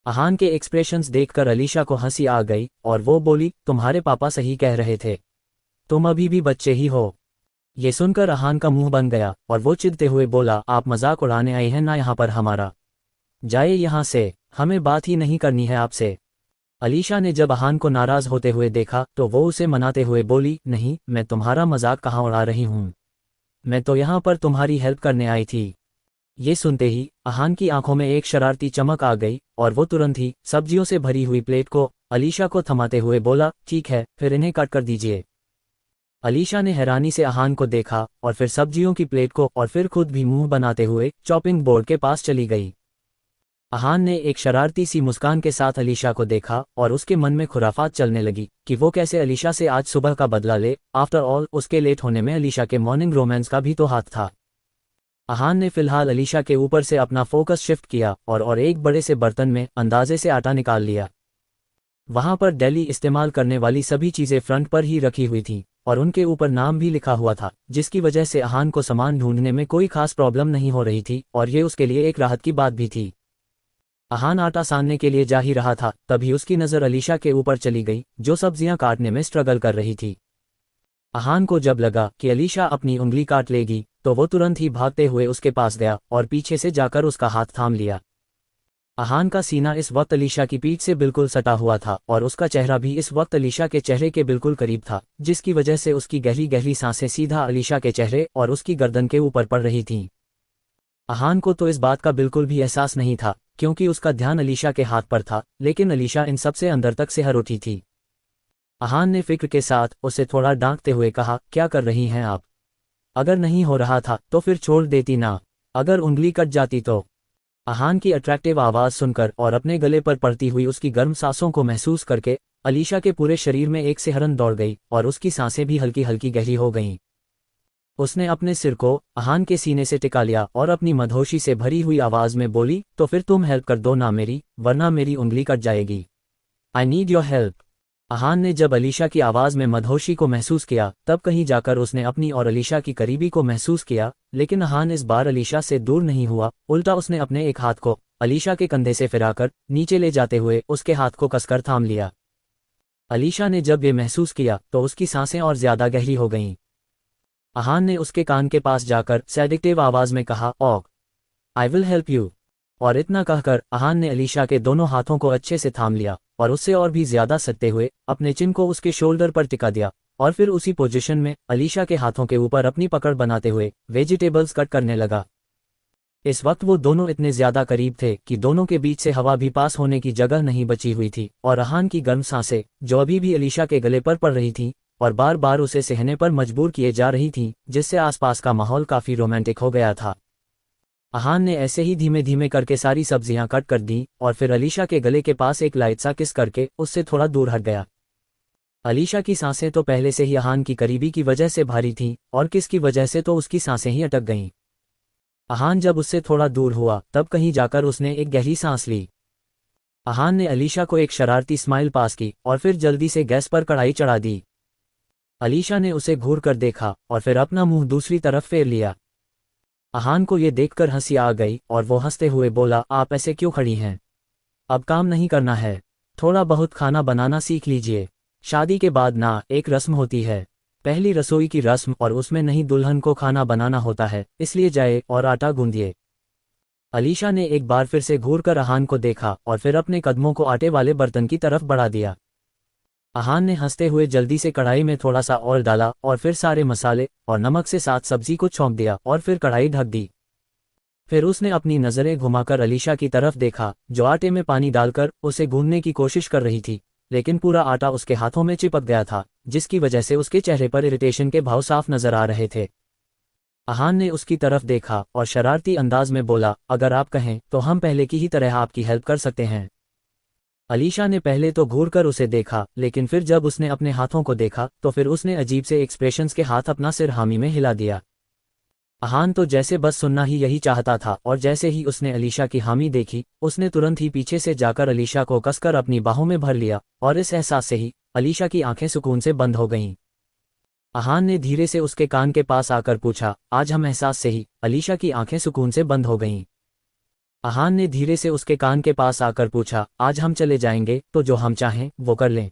अहान के एक्सप्रेशंस देखकर अलीशा को हंसी आ गई और वो बोली, तुम्हारे पापा सही कह रहे थे, तुम अभी भी बच्चे ही हो। ये सुनकर अहान का मुंह बन गया और वो चिढ़ते हुए बोला, आप मजाक उड़ाने आए हैं ना यहाँ पर हमारा? जाइए यहाँ से, हमें बात ही नहीं करनी है आपसे। अलीशा ने जब अहान को नाराज होते हुए देखा तो वो उसे मनाते हुए बोली, नहीं, मैं तुम्हारा मजाक कहाँ उड़ा रही हूँ, मैं तो यहाँ पर तुम्हारी हेल्प करने आई थी। ये सुनते ही अहान की आंखों में एक शरारती चमक आ गई और वो तुरंत ही सब्जियों से भरी हुई प्लेट को अलीशा को थमाते हुए बोला, ठीक है, फिर इन्हें काट कर दीजिए। अलीशा ने हैरानी से अहान को देखा और फिर सब्जियों की प्लेट को और फिर खुद भी मुंह बनाते हुए चॉपिंग बोर्ड के पास चली गई। अहान ने एक शरारती सी मुस्कान के साथ अलीशा को देखा और उसके मन में खुराफात चलने लगी कि वो कैसे अलीशा से आज सुबह का बदला ले। आफ्टर ऑल उसके लेट होने में अलीशा के मॉर्निंग रोमांस का भी तो हाथ था। अहान ने फिलहाल अलीशा के ऊपर से अपना फोकस शिफ्ट किया और एक बड़े से बर्तन में अंदाजे से आटा निकाल लिया। वहां पर डेली इस्तेमाल करने वाली सभी चीजें फ्रंट पर ही रखी हुई थी और उनके ऊपर नाम भी लिखा हुआ था, जिसकी वजह से अहान को सामान ढूंढने में कोई खास प्रॉब्लम नहीं हो रही थी और ये उसके लिए एक राहत की बात भी थी। अहान आटा सानने के लिए जा ही रहा था, तभी उसकी नज़र अलीशा के ऊपर चली गई जो सब्जियां काटने में स्ट्रगल कर रही थी। अहान को जब लगा कि अलीशा अपनी उंगली काट लेगी तो वो तुरंत ही भागते हुए उसके पास गया और पीछे से जाकर उसका हाथ थाम लिया। अहान का सीना इस वक्त अलीशा की पीठ से बिल्कुल सटा हुआ था और उसका चेहरा भी इस वक्त अलीशा के चेहरे के बिल्कुल करीब था, जिसकी वजह से उसकी गहरी गहरी सांसें सीधा अलीशा के चेहरे और उसकी गर्दन के ऊपर पड़ रही थीं। अहान को तो इस बात का बिल्कुल भी एहसास नहीं था क्योंकि उसका ध्यान अलीशा के हाथ पर था, लेकिन अलीशा इन सबसे अंदर तक सिहर उठी थी। अहान ने फिक्र के साथ उसे थोड़ा डांटते हुए कहा, क्या कर रही हैं आप? अगर नहीं हो रहा था तो फिर छोड़ देती ना, अगर उंगली कट जाती तो। अहान की अट्रैक्टिव आवाज़ सुनकर और अपने गले पर पड़ती हुई उसकी गर्म सांसों को महसूस करके अलीशा के पूरे शरीर में एक सिहरन दौड़ गई और उसकी सांसें भी हल्की हल्की गहरी हो गईं। उसने अपने सिर को अहान के सीने से टिका लिया और अपनी मधोशी से भरी हुई आवाज़ में बोली, तो फिर तुम हेल्प कर दो ना मेरी, वरना मेरी उंगली कट जाएगी। I need your help. Ahaan ने जब अलीशा की आवाज़ में मधोशी को महसूस किया तब कहीं जाकर उसने अपनी और अलीशा की करीबी को महसूस किया, लेकिन अहान इस बार अलीशा से दूर नहीं हुआ, उल्टा उसने अपने एक हाथ को अलीशा के कंधे से फिराकर नीचे ले जाते हुए उसके हाथ को कसकर थाम लिया। अलीशा ने जब ये महसूस किया तो उसकी सांसें और ज्यादा गहरी हो गईं। अहान ने उसके कान के पास जाकर सेडिक्टिव आवाज़ में कहा, okay, I will help you. और इतना कहकर अहान ने अलीशा के दोनों हाथों को अच्छे से थाम लिया और उससे और भी ज्यादा सटते हुए अपने चिन को उसके शोल्डर पर टिका दिया और फिर उसी पोजीशन में अलीशा के हाथों के ऊपर अपनी पकड़ बनाते हुए वेजिटेबल्स कट करने लगा। इस वक्त वो दोनों इतने ज्यादा करीब थे कि दोनों के बीच से हवा भी पास होने की जगह नहीं बची हुई थी और अहान की गर्म सांसें जो अभी भी अलीशा के गले पर पड़ रही थीं और बार बार उसे सहने पर मजबूर किए जा रही थीं, जिससे आसपास का माहौल काफी रोमांटिक हो गया था। अहान ने ऐसे ही धीमे धीमे करके सारी सब्जियां कट कर दी और फिर अलीशा के गले के पास एक लाइट सा किस करके उससे थोड़ा दूर हट गया। अलीशा की सांसें तो पहले से ही अहान की करीबी की वजह से भारी थीं और किस की वजह से तो उसकी सांसें ही अटक गईं। अहान जब उससे थोड़ा दूर हुआ तब कहीं जाकर उसने एक गहरी सांस ली। अहान ने अलीशा को एक शरारती स्माइल पास की और फिर जल्दी से गैस पर कढ़ाई चढ़ा दी। अलीशा ने उसे घूर कर देखा और फिर अपना मुंह दूसरी तरफ फेर लिया। अहान को ये देखकर हंसी आ गई और वो हंसते हुए बोला, आप ऐसे क्यों खड़ी हैं? अब काम नहीं करना है, थोड़ा बहुत खाना बनाना सीख लीजिए। शादी के बाद ना एक रस्म होती है, पहली रसोई की रस्म, और उसमें नहीं दुल्हन को खाना बनाना होता है, इसलिए जाए और आटा गूंदिए। अलीशा ने एक बार फिर से घूर कर अहान को देखा और फिर अपने कदमों को आटे वाले बर्तन की तरफ बढ़ा दिया। अहान ने हंसते हुए जल्दी से कढ़ाई में थोड़ा सा ऑयल डाला और फिर सारे मसाले और नमक से साथ सब्जी को छौंक दिया और फिर कढ़ाई ढक दी। फिर उसने अपनी नज़रें घुमाकर अलीशा की तरफ देखा जो आटे में पानी डालकर उसे गूंदने की कोशिश कर रही थी, लेकिन पूरा आटा उसके हाथों में चिपक गया था, जिसकी वजह से उसके चेहरे पर इरिटेशन के भाव साफ नजर आ रहे थे। अहान ने उसकी तरफ देखा और शरारती अंदाज में बोला, अगर आप कहें तो हम पहले की ही तरह आपकी हेल्प कर सकते हैं। अलीशा ने पहले तो घूर कर उसे देखा, लेकिन फिर जब उसने अपने हाथों को देखा तो फिर उसने अजीब से एक्सप्रेशंस के हाथ अपना सिर हामी में हिला दिया। अहान तो जैसे बस सुनना ही यही चाहता था, और जैसे ही उसने अलीशा की हामी देखी, उसने तुरंत ही पीछे से जाकर अलीशा को कसकर अपनी बाहों में भर लिया, और इस एहसास से ही अलीशा की आंखें सुकून से बंद हो गईं। अहान ने धीरे से उसके कान के पास आकर पूछा, आज हम? एहसास से ही अलीशा की आंखें सुकून से बंद हो गईं। अहान ने धीरे से उसके कान के पास आकर पूछा, आज हम चले जाएंगे तो जो हम चाहें वो कर लें?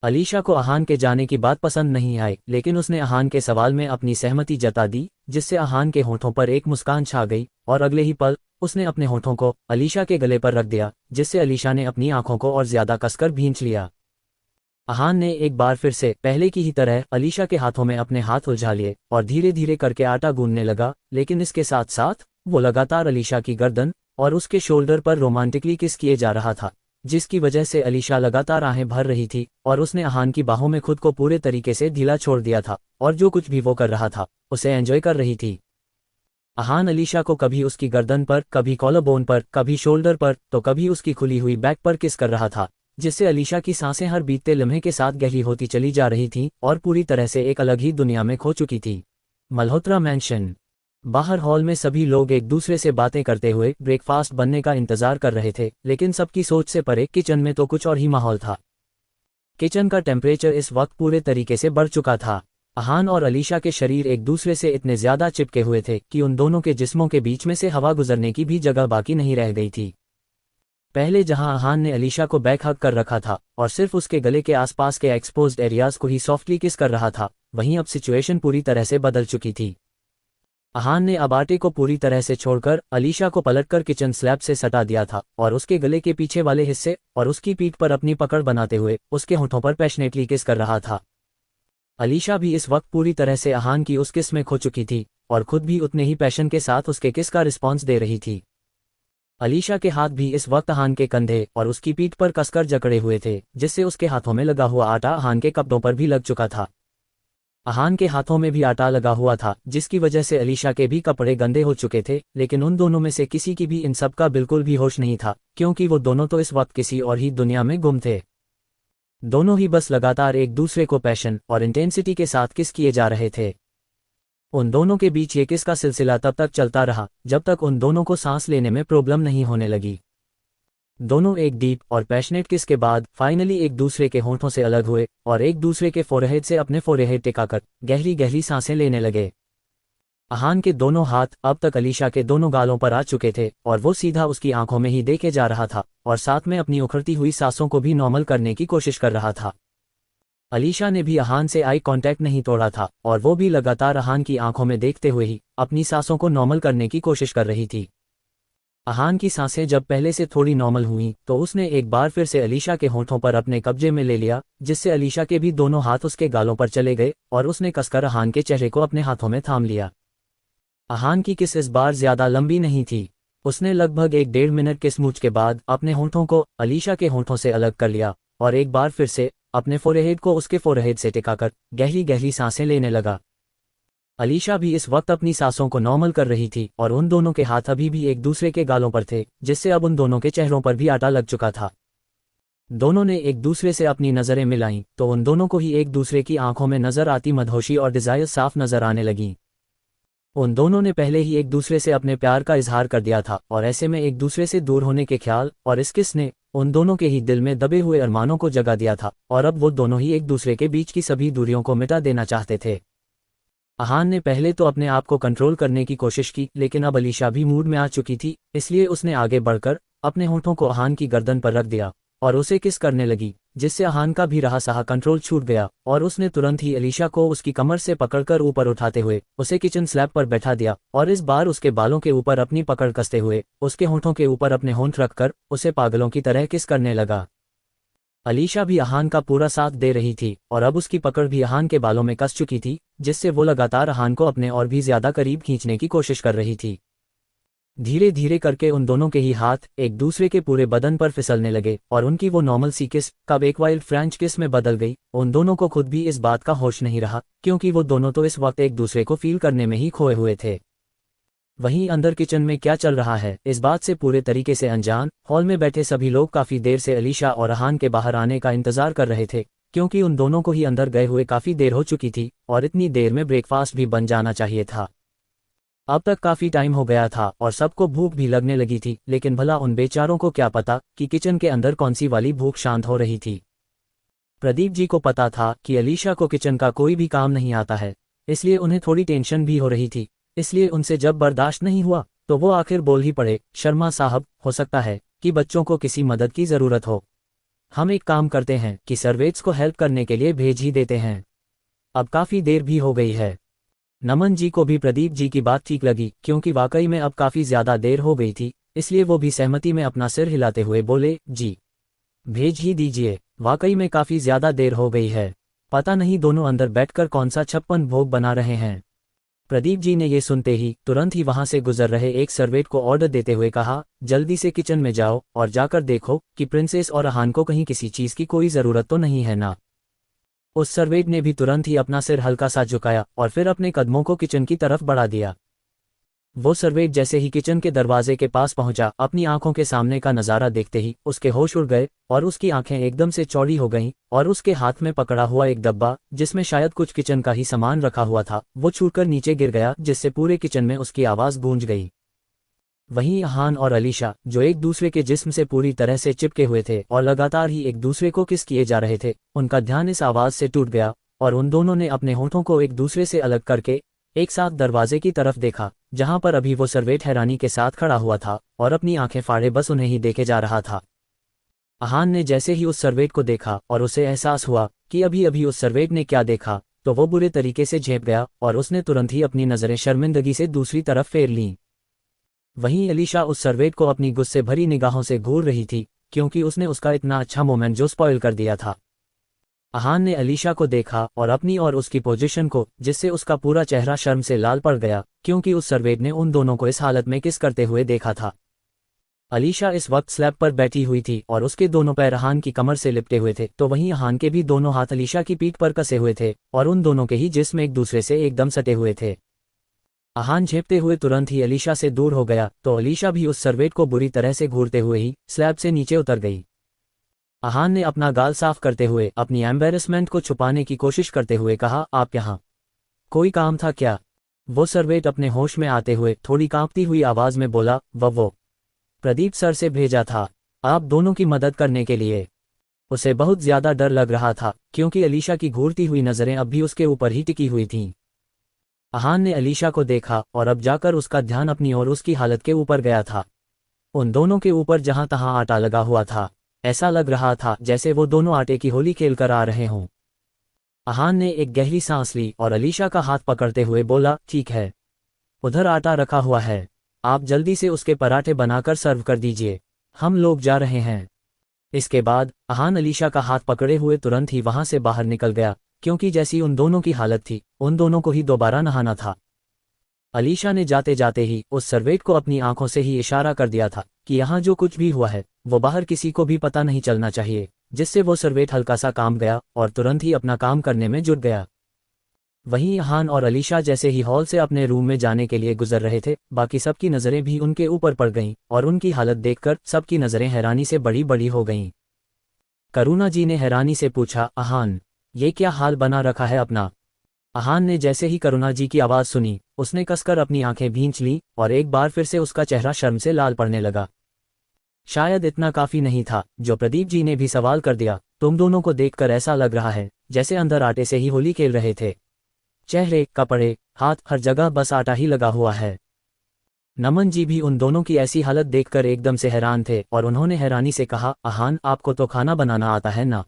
अलीशा को अहान के जाने की बात पसंद नहीं आई, लेकिन उसने अहान के सवाल में अपनी सहमति जता दी, जिससे अहान के होठों पर एक मुस्कान छा गई, और अगले ही पल उसने अपने होठों को अलीशा के गले पर रख दिया, जिससे अलीशा ने अपनी आंखों को और ज्यादा कसकर भींच लिया। अहान ने एक बार फिर से पहले की ही तरह अलीशा के हाथों में अपने हाथ उलझा लिए और धीरे धीरे करके आटा गूंदने लगा, लेकिन इसके साथ साथ वो लगातार अलीशा की गर्दन और उसके शोल्डर पर रोमांटिकली किस किए जा रहा था, जिसकी वजह से अलीशा लगातार आहें भर रही थी और उसने अहान की बाहों में खुद को पूरे तरीके से ढीला छोड़ दिया था, और जो कुछ भी वो कर रहा था उसे एंजॉय कर रही थी। अहान अलीशा को कभी उसकी गर्दन पर, कभी कॉलर बोन पर, कभी शोल्डर पर, तो कभी उसकी खुली हुई बैक पर किस कर रहा था, जिससे अलीशा की सांसें हर बीतते लम्हे के साथ गहरी होती चली जा रही थीं और पूरी तरह से एक अलग ही दुनिया में खो चुकी थी। मल्होत्रा मैंशन। बाहर हॉल में सभी लोग एक दूसरे से बातें करते हुए ब्रेकफास्ट बनने का इंतजार कर रहे थे, लेकिन सबकी सोच से परे किचन में तो कुछ और ही माहौल था। किचन का टेम्परेचर इस वक्त पूरे तरीके से बढ़ चुका था। अहान और अलीशा के शरीर एक दूसरे से इतने ज्यादा चिपके हुए थे कि उन दोनों के जिस्मों के बीच में से हवा गुजरने की भी जगह बाकी नहीं रह गई थी। पहले जहां अहान ने अलीशा को बैक हग कर रखा था और सिर्फ उसके गले के आसपास के एक्सपोज्ड एरियाज को ही सॉफ्टली किस कर रहा था, वहीं अब सिचुएशन पूरी तरह से बदल चुकी थी। अहान ने अब आटे को पूरी तरह से छोड़कर अलीशा को पलटकर किचन स्लैब से सटा दिया था और उसके गले के पीछे वाले हिस्से और उसकी पीठ पर अपनी पकड़ बनाते हुए उसके होठों पर पैशनेटली किस कर रहा था। अलीशा भी इस वक्त पूरी तरह से अहान की उस किस में खो चुकी थी और खुद भी उतने ही पैशन के साथ उसके किस का रिस्पॉन्स दे रही थी। अलीशा के हाथ भी इस वक्त अहान के कंधे और उसकी पीठ पर कसकर जकड़े हुए थे, जिससे उसके हाथों में लगा हुआ आटा अहान के कपड़ों पर भी लग चुका था। अहान के हाथों में भी आटा लगा हुआ था, जिसकी वजह से अलीशा के भी कपड़े गंदे हो चुके थे, लेकिन उन दोनों में से किसी की भी इन सब का बिल्कुल भी होश नहीं था, क्योंकि वो दोनों तो इस वक्त किसी और ही दुनिया में गुम थे। दोनों ही बस लगातार एक दूसरे को पैशन और इंटेंसिटी के साथ किस किए जा रहे थे। उन दोनों के बीच ये किस का सिलसिला तब तक चलता रहा जब तक उन दोनों को सांस लेने में प्रॉब्लम नहीं होने लगी। दोनों एक डीप और पैशनेट किस के बाद फाइनली एक दूसरे के होंठों से अलग हुए और एक दूसरे के फोरहेड से अपने फोरहेड टिकाकर गहरी गहरी सांसें लेने लगे। अहान के दोनों हाथ अब तक अलीशा के दोनों गालों पर आ चुके थे और वो सीधा उसकी आंखों में ही देखे जा रहा था और साथ में अपनी उखड़ती हुई सांसों को भी नॉर्मल करने की कोशिश कर रहा था। अलीशा ने भी अहान से आई कांटेक्ट नहीं तोड़ा था और वो भी लगातार अहान की आंखों में देखते हुए ही अपनी सांसों को नॉर्मल करने की कोशिश कर रही थी। अहान की सांसें जब पहले से थोड़ी नॉर्मल हुईं तो उसने एक बार फिर से अलीशा के होंठों पर अपने कब्जे में ले लिया, जिससे अलीशा के भी दोनों हाथ उसके गालों पर चले गए और उसने कसकर अहान के चेहरे को अपने हाथों में थाम लिया। अहान की किस इस बार ज्यादा लंबी नहीं थी। उसने लगभग 1-1.5 मिनट के स्मूच के बाद अपने होंठों को अलीशा के होंठों से अलग कर लिया और एक बार फिर से अपने फोरहेड को उसके फोरहेड से टिकाकर गहरी गहरी सांसें लेने लगा। अलीशा भी इस वक्त अपनी सांसों को नॉर्मल कर रही थी और उन दोनों के हाथ अभी भी एक दूसरे के गालों पर थे, जिससे अब उन दोनों के चेहरों पर भी आटा लग चुका था। दोनों ने एक दूसरे से अपनी नजरें मिलाईं तो उन दोनों को ही एक दूसरे की आंखों में नजर आती मदहोशी और डिजायर साफ नजर आने लगीं। उन दोनों ने पहले ही एक दूसरे से अपने प्यार का इजहार कर दिया था और ऐसे में एक दूसरे से दूर होने के ख्याल और इस किस ने उन दोनों के ही दिल में दबे हुए अरमानों को जगा दिया था और अब वो दोनों ही एक दूसरे के बीच की सभी दूरियों को मिटा देना चाहते थे। अहान ने पहले तो अपने आप को कंट्रोल करने की कोशिश की, लेकिन अब अलीशा भी मूड में आ चुकी थी, इसलिए उसने आगे बढ़कर अपने होंठों को अहान की गर्दन पर रख दिया और उसे किस करने लगी, जिससे अहान का भी रहा सहा कंट्रोल छूट गया और उसने तुरंत ही अलीशा को उसकी कमर से पकड़कर ऊपर उठाते हुए उसे किचन स्लैब पर बैठा दिया और इस बार उसके बालों के ऊपर अपनी पकड़ कसते हुए उसके होंठों के ऊपर अपने होंठ रखकर उसे पागलों की तरह किस करने लगा। अलीशा भी अहान का पूरा साथ दे रही थी और अब उसकी पकड़ भी अहान के बालों में कस चुकी थी, जिससे वो लगातार अहान को अपने और भी ज्यादा करीब खींचने की कोशिश कर रही थी। धीरे धीरे करके उन दोनों के ही हाथ एक दूसरे के पूरे बदन पर फिसलने लगे और उनकी वो नॉर्मल सी किस कब एक वाइल्ड फ्रेंच किस में बदल गई। उन दोनों को खुद भी इस बात का होश नहीं रहा, क्योंकि वो दोनों तो इस वक्त एक दूसरे को फील करने में ही खोए हुए थे। वहीं अंदर किचन में क्या चल रहा है इस बात से पूरे तरीके से अनजान हॉल में बैठे सभी लोग काफी देर से अलीशा और अहान के बाहर आने का इंतजार कर रहे थे, क्योंकि उन दोनों को ही अंदर गए हुए काफी देर हो चुकी थी और इतनी देर में ब्रेकफास्ट भी बन जाना चाहिए था। अब तक काफी टाइम हो गया था और सबको भूख भी लगने लगी थी, लेकिन भला उन बेचारों को क्या पता कि किचन के अंदर कौन सी वाली भूख शांत हो रही थी। प्रदीप जी को पता था कि अलीशा को किचन का कोई भी काम नहीं आता है, इसलिए उन्हें थोड़ी टेंशन भी हो रही थी। इसलिए उनसे जब बर्दाश्त नहीं हुआ तो वो आखिर बोल ही पड़े, शर्मा साहब, हो सकता है कि बच्चों को किसी मदद की ज़रूरत हो। हम एक काम करते हैं कि सर्वेंट्स को हेल्प करने के लिए भेज ही देते हैं। अब काफ़ी देर भी हो गई है। नमन जी को भी प्रदीप जी की बात ठीक लगी, क्योंकि वाकई में अब काफ़ी ज़्यादा देर हो गई थी, इसलिए वो भी सहमति में अपना सिर हिलाते हुए बोले, जी भेज ही दीजिए, वाकई में काफ़ी ज़्यादा देर हो गई है। पता नहीं दोनों अंदर बैठकर कौन सा 56 भोग बना रहे हैं। प्रदीप जी ने ये सुनते ही तुरंत ही वहां से गुजर रहे एक सर्वेंट को ऑर्डर देते हुए कहा, जल्दी से किचन में जाओ और जाकर देखो कि प्रिंसेस और अहान को कहीं किसी चीज़ की कोई ज़रूरत तो नहीं है ना। उस सर्वेंट ने भी तुरंत ही अपना सिर हल्का सा झुकाया और फिर अपने कदमों को किचन की तरफ बढ़ा दिया। वो सर्वेंट जैसे ही किचन के दरवाजे के पास पहुंचा, अपनी आंखों के सामने का नज़ारा देखते ही उसके होश उड़ गए और उसकी आंखें एकदम से चौड़ी हो गईं और उसके हाथ में पकड़ा हुआ एक डब्बा, जिसमें शायद कुछ किचन का ही सामान रखा हुआ था, वो छूटकर नीचे गिर गया, जिससे पूरे किचन में उसकी आवाज़ गूंज गई। वहीं अहान और अलीशा, जो एक दूसरे के जिस्म से पूरी तरह से चिपके हुए थे और लगातार ही एक दूसरे को किस किए जा रहे थे, उनका ध्यान इस आवाज़ से टूट गया और उन दोनों ने अपने होठों को एक दूसरे से अलग करके एक साथ दरवाजे की तरफ देखा, जहां पर अभी वो सर्वेंट हैरानी के साथ खड़ा हुआ था और अपनी आंखें फाड़े बस उन्हें ही देखे जा रहा था। अहान ने जैसे ही उस सर्वेंट को देखा और उसे एहसास हुआ कि अभी अभी उस सर्वेंट ने क्या देखा, तो वो बुरे तरीके से झेप गया और उसने तुरंत ही अपनी नज़रें शर्मिंदगी से दूसरी तरफ फेर लीं। वहीं अलीशा उस सर्वेंट को अपनी गुस्से भरी निगाहों से घूर रही थी, क्योंकि उसने उसका इतना अच्छा मोमेंट जो स्पॉइल कर दिया था। अहान ने अलीशा को देखा और अपनी और उसकी पोजीशन को, जिससे उसका पूरा चेहरा शर्म से लाल पड़ गया, क्योंकि उस सर्वेंट ने उन दोनों को इस हालत में किस करते हुए देखा था। अलीशा इस वक्त स्लैब पर बैठी हुई थी और उसके दोनों पैर अहान की कमर से लिपटे हुए थे, तो वहीं अहान के भी दोनों हाथ अलीशा की पीठ पर कसे हुए थे और उन दोनों के ही जिस्म एक दूसरे से एकदम सटे हुए थे। अहान झेपते हुए तुरंत ही अलीशा से दूर हो गया, तो अलीशा भी उस सर्वेंट को बुरी तरह से घूरते हुए ही स्लैब से नीचे उतर गई। अहान ने अपना गाल साफ करते हुए अपनी एम्बेरसमेंट को छुपाने की कोशिश करते हुए कहा, आप यहाँ कोई काम था क्या? वो सर्वेंट अपने होश में आते हुए थोड़ी कांपती हुई आवाज में बोला, वो प्रदीप सर से भेजा था आप दोनों की मदद करने के लिए। उसे बहुत ज्यादा डर लग रहा था, क्योंकि अलीशा की घूरती हुई नजरें अब भी उसके ऊपर ही टिकी हुई थीं। अहान ने अलीशा को देखा और अब जाकर उसका ध्यान अपनी और उसकी हालत के ऊपर गया था। उन दोनों के ऊपर जहां तहां आटा लगा हुआ था, ऐसा लग रहा था जैसे वो दोनों आटे की होली खेल कर आ रहे हों। अहान ने एक गहरी सांस ली और अलीशा का हाथ पकड़ते हुए बोला, ठीक है, उधर आटा रखा हुआ है, आप जल्दी से उसके पराठे बनाकर सर्व कर दीजिए, हम लोग जा रहे हैं। इसके बाद अहान अलीशा का हाथ पकड़े हुए तुरंत ही वहां से बाहर निकल गया, क्योंकि जैसी उन दोनों की हालत थी, उन दोनों को ही दोबारा नहाना था। अलीशा ने जाते जाते ही उस सर्वेंट को अपनी आंखों से ही इशारा कर दिया था कि यहाँ जो कुछ भी हुआ है वो बाहर किसी को भी पता नहीं चलना चाहिए, जिससे वो सर्वेंट हल्का सा काम गया और तुरंत ही अपना काम करने में जुट गया। वहीं अहान और अलीशा जैसे ही हॉल से अपने रूम में जाने के लिए गुजर रहे थे, बाकी सबकी नज़रें भी उनके ऊपर पड़ गईं और उनकी हालत देखकर सबकी नज़रें हैरानी से बड़ी बड़ी हो गईं। करुणा जी ने हैरानी से पूछा, अहान, ये क्या हाल बना रखा है अपना? अहान ने जैसे ही करुणा जी की आवाज़ सुनी, उसने कसकर अपनी आंखें भींच लीं और एक बार फिर से उसका चेहरा शर्म से लाल पड़ने लगा। शायद इतना काफ़ी नहीं था जो प्रदीप जी ने भी सवाल कर दिया, तुम दोनों को देखकर ऐसा लग रहा है जैसे अंदर आटे से ही होली खेल रहे थे। चेहरे, कपड़े, हाथ, हर जगह बस आटा ही लगा हुआ है। नमन जी भी उन दोनों की ऐसी हालत देखकर एकदम से हैरान थे और उन्होंने हैरानी से कहा, अहान, आपको तो खाना बनाना आता है ना?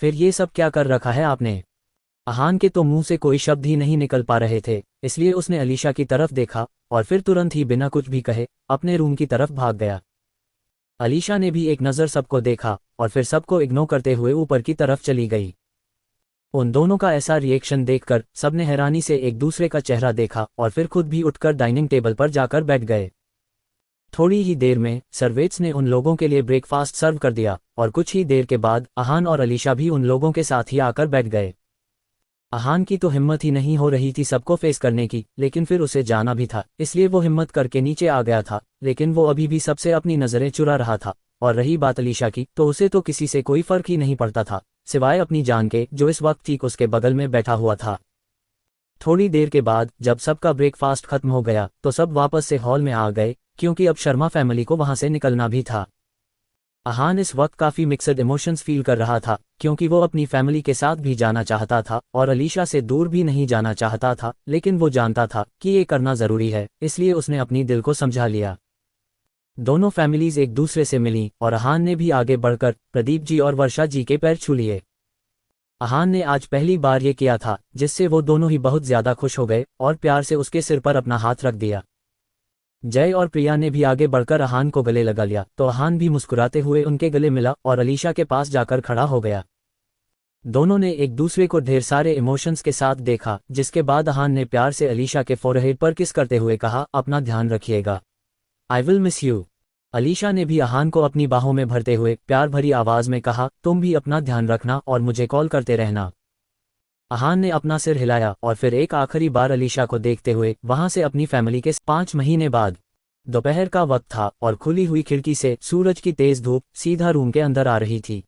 फिर ये सब क्या कर रखा है आपने? अहान के तो मुंह से कोई शब्द ही नहीं निकल पा रहे थे, इसलिए उसने अलीशा की तरफ देखा और फिर तुरंत ही बिना कुछ भी कहे अपने रूम की तरफ भाग गया। अलीशा ने भी एक नज़र सबको देखा और फिर सबको इग्नोर करते हुए ऊपर की तरफ चली गई। उन दोनों का ऐसा रिएक्शन देखकर सबने हैरानी से एक दूसरे का चेहरा देखा और फिर खुद भी उठकर डाइनिंग टेबल पर जाकर बैठ गए। थोड़ी ही देर में सर्वेंट्स ने उन लोगों के लिए ब्रेकफास्ट सर्व कर दिया और कुछ ही देर के बाद अहान और अलीशा भी उन लोगों के साथ ही आकर बैठ गए। अहान की तो हिम्मत ही नहीं हो रही थी सबको फेस करने की, लेकिन फिर उसे जाना भी था, इसलिए वो हिम्मत करके नीचे आ गया था, लेकिन वो अभी भी सबसे अपनी नज़रें चुरा रहा था। और रही बात अलीशा की, तो उसे तो किसी से कोई फर्क ही नहीं पड़ता था, सिवाय अपनी जान के, जो इस वक्त ठीक उसके बगल में बैठा हुआ था। थोड़ी देर के बाद जब सबका ब्रेकफास्ट खत्म हो गया तो सब वापस से हॉल में आ गए, क्योंकि अब शर्मा फैमिली को वहां से निकलना भी था। अहान इस वक्त काफी मिक्सड इमोशंस फील कर रहा था, क्योंकि वो अपनी फैमिली के साथ भी जाना चाहता था और अलीशा से दूर भी नहीं जाना चाहता था, लेकिन वो जानता था कि ये करना जरूरी है, इसलिए उसने अपनी दिल को समझा लिया। दोनों फैमिलीज एक दूसरे से मिलीं और अहान ने भी आगे बढ़कर प्रदीप जी और वर्षा जी के पैर छू लिए। अहान ने आज पहली बार ये किया था, जिससे वो दोनों ही बहुत ज्यादा खुश हो गए और प्यार से उसके सिर पर अपना हाथ रख दिया। जय और प्रिया ने भी आगे बढ़कर अहान को गले लगा लिया तो अहान भी मुस्कुराते हुए उनके गले मिला और अलीशा के पास जाकर खड़ा हो गया। दोनों ने एक दूसरे को ढेर सारे इमोशंस के साथ देखा, जिसके बाद अहान ने प्यार से अलीशा के फोरहेड पर किस करते हुए कहा, अपना ध्यान रखिएगा, I will miss you. Alisha ने भी अहान को अपनी बाहों में भरते हुए प्यार भरी आवाज में कहा, तुम भी अपना ध्यान रखना और मुझे कॉल करते रहना। अहान ने अपना सिर हिलाया और फिर एक आखिरी बार अलीशा को देखते हुए वहां से अपनी फैमिली के 5 महीने बाद दोपहर का वक्त था और खुली हुई खिड़की से सूरज की तेज धूप सीधा रूम के अंदर आ रही थी।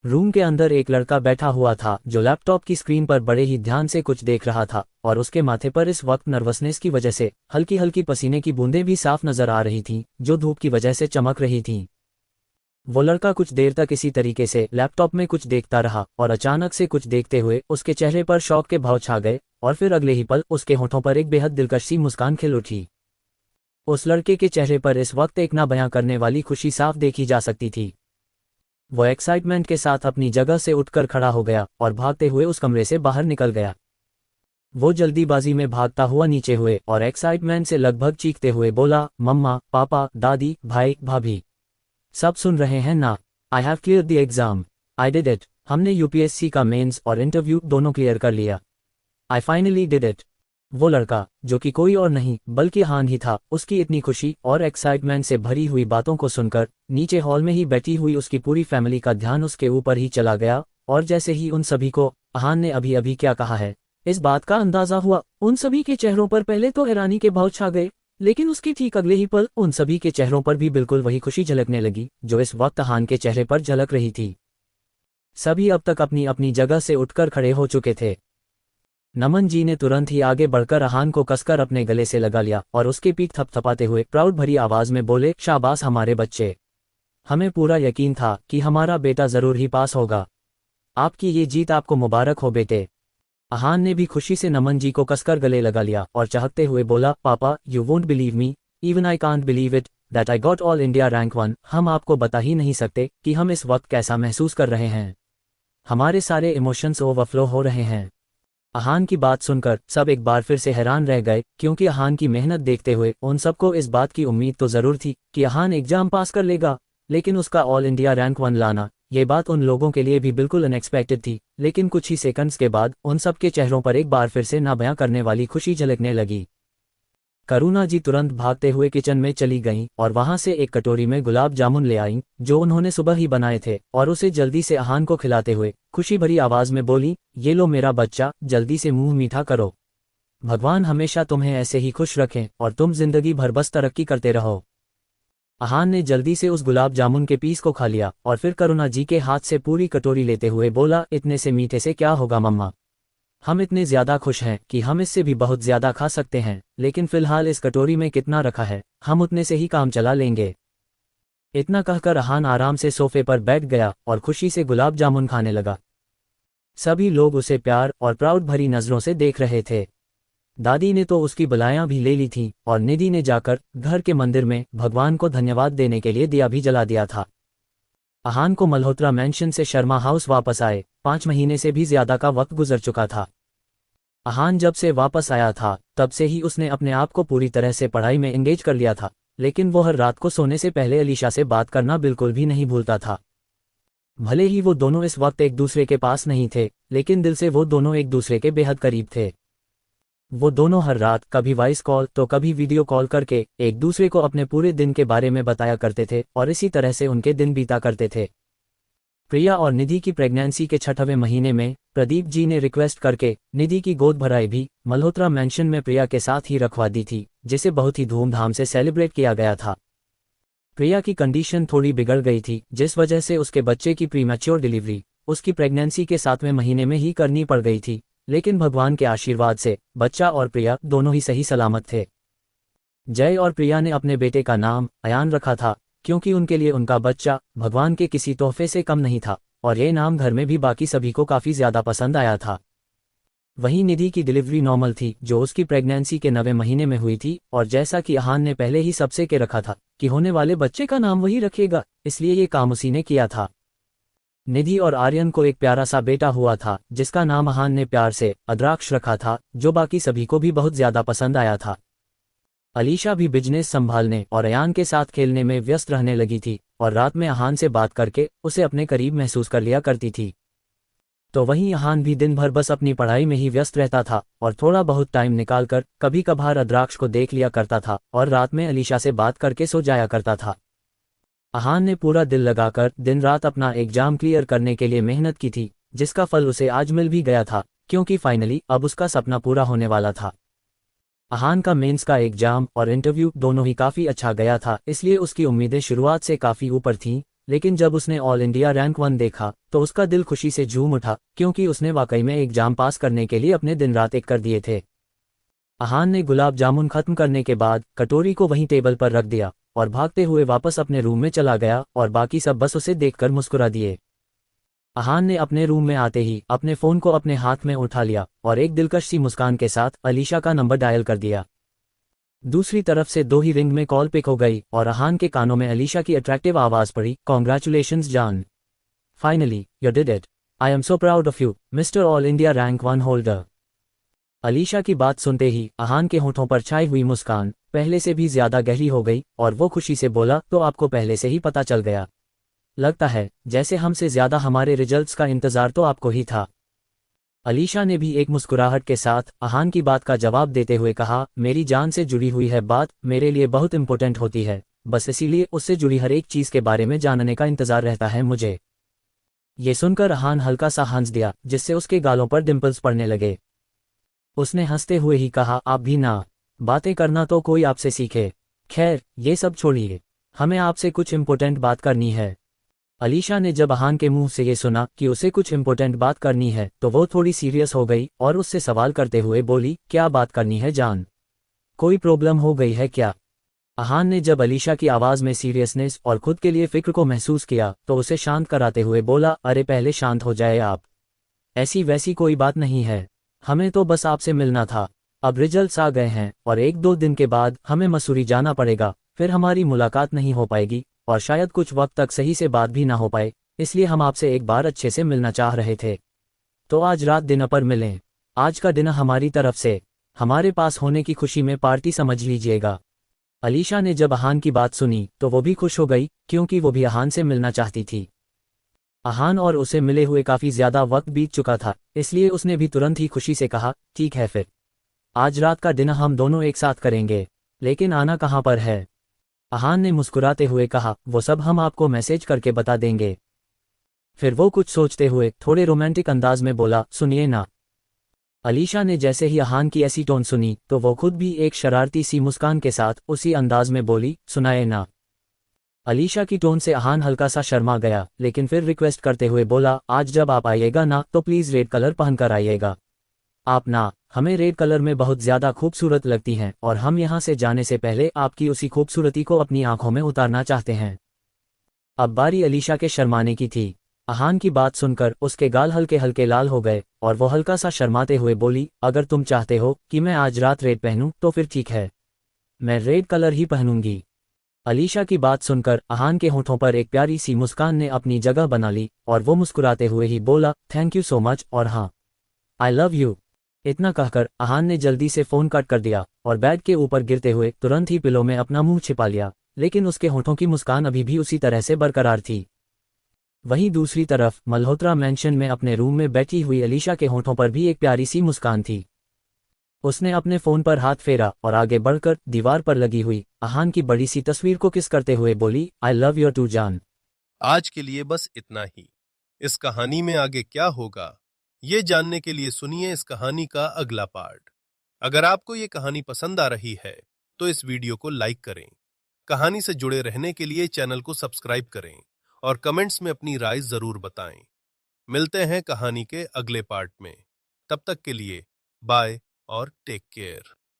रूम के अंदर एक लड़का बैठा हुआ था जो लैपटॉप की स्क्रीन पर बड़े ही ध्यान से कुछ देख रहा था और उसके माथे पर इस वक्त नर्वसनेस की वजह से हल्की हल्की पसीने की बूंदें भी साफ नजर आ रही थीं, जो धूप की वजह से चमक रही थीं। वो लड़का कुछ देर तक इसी तरीके से लैपटॉप में कुछ देखता रहा और अचानक से कुछ देखते हुए उसके चेहरे पर शौक के भाव छा गए और फिर अगले ही पल उसके होठों पर एक बेहद दिलकश सी मुस्कान खिल उठी। उस लड़के के चेहरे पर इस वक्त एक ना बयां करने वाली खुशी साफ देखी जा सकती थी। वो एक्साइटमेंट के साथ अपनी जगह से उठकर खड़ा हो गया और भागते हुए उस कमरे से बाहर निकल गया। वो जल्दीबाजी में भागता हुआ नीचे हुए और एक्साइटमेंट से लगभग चीखते हुए बोला, मम्मा, पापा, दादी, भाई, भाभी, सब सुन रहे हैं ना? I have clear the exam, I did it. हमने यूपीएससी का मेंस और इंटरव्यू दोनों क्लियर कर लिया। I finally did it. वो लड़का, जो कि कोई और नहीं बल्कि अहान ही था, उसकी इतनी खुशी और एक्साइटमेंट से भरी हुई बातों को सुनकर नीचे हॉल में ही बैठी हुई उसकी पूरी फैमिली का ध्यान उसके ऊपर ही चला गया और जैसे ही उन सभी को अहान ने अभी अभी क्या कहा है इस बात का अंदाजा हुआ, उन सभी के चेहरों पर पहले तो हैरानी के भाव छा गए, लेकिन उसके ठीक अगले ही पल उन सभी के चेहरों पर भी बिल्कुल वही खुशी झलकने लगी जो इस वक्त अहान के चेहरे पर झलक रही थी। सभी अब तक अपनी अपनी जगह से उठकर खड़े हो चुके थे। नमन जी ने तुरंत ही आगे बढ़कर अहान को कसकर अपने गले से लगा लिया और उसकी पीठ थपथपाते हुए प्राउड भरी आवाज में बोले, शाबाश हमारे बच्चे, हमें पूरा यकीन था कि हमारा बेटा जरूर ही पास होगा। आपकी ये जीत आपको मुबारक हो बेटे। अहान ने भी खुशी से नमन जी को कसकर गले लगा लिया और चाहते हुए बोला, पापा, you won't believe me, even I can't believe it that I got all India rank 1। हम आपको बता ही नहीं सकते कि हम इस वक्त कैसा महसूस कर रहे हैं। हमारे सारे इमोशंस ओवरफ्लो हो रहे हैं। अहान की बात सुनकर सब एक बार फिर से हैरान रह गए, क्योंकि अहान की मेहनत देखते हुए उन सबको इस बात की उम्मीद तो जरूर थी कि अहान एग्जाम पास कर लेगा, लेकिन उसका ऑल इंडिया रैंक 1 लाना, ये बात उन लोगों के लिए भी बिल्कुल अनएक्सपेक्टेड थी। लेकिन कुछ ही सेकंड्स के बाद उन सब के चेहरों पर एक बार फिर से ना बयां करने वाली खुशी झलकने लगी। करुणा जी तुरंत भागते हुए किचन में चली गईं और वहां से एक कटोरी में गुलाब जामुन ले आईं जो उन्होंने सुबह ही बनाए थे और उसे जल्दी से अहान को खिलाते हुए खुशी भरी आवाज में बोली, ये लो मेरा बच्चा, जल्दी से मुंह मीठा करो। भगवान हमेशा तुम्हें ऐसे ही खुश रखें और तुम जिंदगी भर बस तरक्की करते रहो। अहान ने जल्दी से उस गुलाब जामुन के पीस को खा लिया और फिर करुणा जी के हाथ से पूरी कटोरी लेते हुए बोला, इतने से मीठे से क्या होगा मम्मा, हम इतने ज्यादा खुश हैं कि हम इससे भी बहुत ज्यादा खा सकते हैं, लेकिन फिलहाल इस कटोरी में कितना रखा है हम उतने से ही काम चला लेंगे। इतना कहकर अहान आराम से सोफे पर बैठ गया और खुशी से गुलाब जामुन खाने लगा। सभी लोग उसे प्यार और प्राउड भरी नजरों से देख रहे थे। दादी ने तो उसकी बलायां भी ले ली थीं और निधि ने जाकर घर के मंदिर में भगवान को धन्यवाद देने के लिए दिया भी जला दिया था। अहान को मल्होत्रा मैंशन से शर्मा हाउस वापस आए 5 महीने से भी ज्यादा का वक्त गुजर चुका था। अहान जब से वापस आया था तब से ही उसने अपने आप को पूरी तरह से पढ़ाई में एंगेज कर लिया था, लेकिन वो हर रात को सोने से पहले अलीशा से बात करना बिल्कुल भी नहीं भूलता था। भले ही वो दोनों इस वक्त एक दूसरे के पास नहीं थे, लेकिन दिल से वो दोनों एक दूसरे के बेहद करीब थे। वो दोनों हर रात कभी वॉइस कॉल तो कभी वीडियो कॉल करके एक दूसरे को अपने पूरे दिन के बारे में बताया करते थे और इसी तरह से उनके दिन बीता करते थे। प्रिया और निधि की प्रेगनेंसी के 6वें महीने में प्रदीप जी ने रिक्वेस्ट करके निधि की गोद भराई भी मल्होत्रा मैंशन में प्रिया के साथ ही रखवा दी थी, जिसे बहुत ही धूमधाम से सेलिब्रेट किया गया था। प्रिया की कंडीशन थोड़ी बिगड़ गई थी, जिस वजह से उसके बच्चे की प्रीमैच्योर डिलीवरी उसकी प्रेगनेंसी के 7वें महीने में ही करनी पड़ गई थी, लेकिन भगवान के आशीर्वाद से बच्चा और प्रिया दोनों ही सही सलामत थे। जय और प्रिया ने अपने बेटे का नाम अयान रखा था, क्योंकि उनके लिए उनका बच्चा भगवान के किसी तोहफे से कम नहीं था, और ये नाम घर में भी बाकी सभी को काफी ज्यादा पसंद आया था। वहीं निधि की डिलीवरी नॉर्मल थी, जो उसकी प्रेगनेंसी के 9वें महीने में हुई थी, और जैसा कि अहान ने पहले ही सबसे के रखा था कि होने वाले बच्चे का नाम वही रखेगा, इसलिए ये काम उसी ने किया था। निधि और आर्यन को एक प्यारा सा बेटा हुआ था, जिसका नाम अहान ने प्यार से अद्राक्ष रखा था, जो बाकी सभी को भी बहुत ज्यादा पसंद आया था। अलीशा भी बिजनेस संभालने और अयान के साथ खेलने में व्यस्त रहने लगी थी, और रात में अहान से बात करके उसे अपने करीब महसूस कर लिया करती थी। तो वहीं अहान भी दिन भर बस अपनी पढ़ाई में ही व्यस्त रहता था, और थोड़ा बहुत टाइम निकालकर कभी कभार अद्राक्ष को देख लिया करता था, और रात में अलीशा से बात करके सो जाया करता था। अहान ने पूरा दिल लगाकर दिन रात अपना एग्जाम क्लियर करने के लिए मेहनत की थी, जिसका फल उसे आज मिल भी गया था, क्योंकि फाइनली अब उसका सपना पूरा होने वाला था। अहान का मेंस का एग्जाम और इंटरव्यू दोनों ही काफी अच्छा गया था, इसलिए उसकी उम्मीदें शुरुआत से काफी ऊपर थीं, लेकिन जब उसने ऑल इंडिया रैंक 1 देखा तो उसका दिल खुशी से झूम उठा, क्योंकि उसने वाकई में एग्जाम पास करने के लिए अपने दिन रात एक कर दिए थे। अहान ने गुलाब जामुन खत्म करने के बाद कटोरी को वहीं टेबल पर रख दिया और भागते हुए वापस अपने रूम में चला गया, और बाकी सब बस उसे देखकर मुस्कुरा दिए। अहान ने अपने रूम में आते ही अपने फोन को अपने हाथ में उठा लिया और एक दिलकश सी मुस्कान के साथ अलीशा का नंबर डायल कर दिया। दूसरी तरफ से 2 ही रिंग में कॉल पिक हो गई और अहान के कानों में अलीशा की अट्रैक्टिव आवाज पड़ी, कॉन्ग्रेचुलेशंस जान, finally you did it, I am so proud of you mister all India rank 1 holder. Alisha की बात सुनते ही अहान के होठों पर छाई हुई मुस्कान पहले से भी ज्यादा गहरी हो गई, और वो खुशी से बोला, तो आपको पहले से ही पता चल गया, लगता है जैसे हमसे ज्यादा हमारे रिजल्ट्स का इंतजार तो आपको ही था। अलीशा ने भी एक मुस्कुराहट के साथ अहान की बात का जवाब देते हुए कहा, मेरी जान से जुड़ी हुई है बात मेरे लिए बहुत इंपॉर्टेंट होती है, बस इसीलिए उससे जुड़ी हर एक चीज के बारे में जानने का इंतजार रहता है मुझे। ये सुनकर अहान हल्का सा हंस दिया, जिससे उसके गालों पर डिंपल्स पड़ने लगे। उसने हंसते हुए ही कहा, आप भी ना, बातें करना तो कोई आपसे सीखे, खैर ये सब छोड़िए, हमें आपसे कुछ इम्पोर्टेंट बात करनी है। अलीशा ने जब अहान के मुंह से ये सुना कि उसे कुछ इम्पोर्टेंट बात करनी है, तो वो थोड़ी सीरियस हो गई और उससे सवाल करते हुए बोली, क्या बात करनी है जान, कोई प्रॉब्लम हो गई है क्या? अहान ने जब अलीशा की आवाज में सीरियसनेस और खुद के लिए फिक्र को महसूस किया तो उसे शांत कराते हुए बोला, अरे पहले शांत हो जाए आप, ऐसी वैसी कोई बात नहीं है, हमें तो बस आपसे मिलना था, अब रिजल्ट्स आ गए हैं और 1-2 दिन के बाद हमें मसूरी जाना पड़ेगा, फिर हमारी मुलाकात नहीं हो पाएगी और शायद कुछ वक्त तक सही से बात भी ना हो पाए, इसलिए हम आपसे एक बार अच्छे से मिलना चाह रहे थे, तो आज रात डिनर पर मिलें, आज का डिनर हमारी तरफ से हमारे पास होने की खुशी में पार्टी समझ लीजिएगा। अलीशा ने जब अहान की बात सुनी तो वो भी खुश हो गई, क्योंकि वो भी अहान से मिलना चाहती थी। अहान और उसे मिले हुए काफी ज्यादा वक्त बीत चुका था, इसलिए उसने भी तुरंत ही खुशी से कहा, ठीक है फिर आज रात का डिनर हम दोनों एक साथ करेंगे, लेकिन आना कहाँ पर है? अहान ने मुस्कुराते हुए कहा, वो सब हम आपको मैसेज करके बता देंगे। फिर वो कुछ सोचते हुए थोड़े रोमांटिक अंदाज में बोला, सुनिए ना। अलीशा ने जैसे ही अहान की ऐसी टोन सुनी तो वो खुद भी एक शरारती सी मुस्कान के साथ उसी अंदाज में बोली, सुनाए ना। अलीशा की टोन से अहान हल्का सा शर्मा गया, लेकिन फिर रिक्वेस्ट करते हुए बोला, आज जब आप आइएगा ना तो प्लीज रेड कलर पहनकर आइएगा, आप ना हमें रेड कलर में बहुत ज्यादा खूबसूरत लगती हैं और हम यहाँ से जाने से पहले आपकी उसी खूबसूरती को अपनी आंखों में उतारना चाहते हैं। अब बारी अलीशा के शर्माने की थी। अहान की बात सुनकर उसके गाल हल्के हल्के लाल हो गए और वो हल्का सा शर्माते हुए बोली, अगर तुम चाहते हो कि मैं आज रात रेड पहनूं तो फिर ठीक है, मैं रेड कलर ही पहनूंगी। अलीशा की बात सुनकर अहान के होठों पर एक प्यारी सी मुस्कान ने अपनी जगह बना ली और वो मुस्कुराते हुए ही बोला, थैंक यू सो मच, और हाँ, आई लव यू। इतना कहकर अहान ने जल्दी से फोन कट कर दिया और बेड के ऊपर गिरते हुए तुरंत ही पिलो में अपना मुंह छिपा लिया, लेकिन उसके होठों की मुस्कान अभी भी उसी तरह से बरकरार थी। वहीं दूसरी तरफ मल्होत्रा मैंशन में अपने रूम में बैठी हुई अलीशा के होठों पर भी एक प्यारी सी मुस्कान थी। उसने अपने फोन पर हाथ फेरा और आगे बढ़कर दीवार पर लगी हुई अहान की बड़ी सी तस्वीर को किस करते हुए बोली, आई लव यू टू जान। आज के लिए बस इतना ही। इस कहानी में आगे क्या होगा ये जानने के लिए सुनिए इस कहानी का अगला पार्ट। अगर आपको ये कहानी पसंद आ रही है तो इस वीडियो को लाइक करें, कहानी से जुड़े रहने के लिए चैनल को सब्सक्राइब करें और कमेंट्स में अपनी राय जरूर बताएं। मिलते हैं कहानी के अगले पार्ट में। तब तक के लिए बाय और टेक केयर।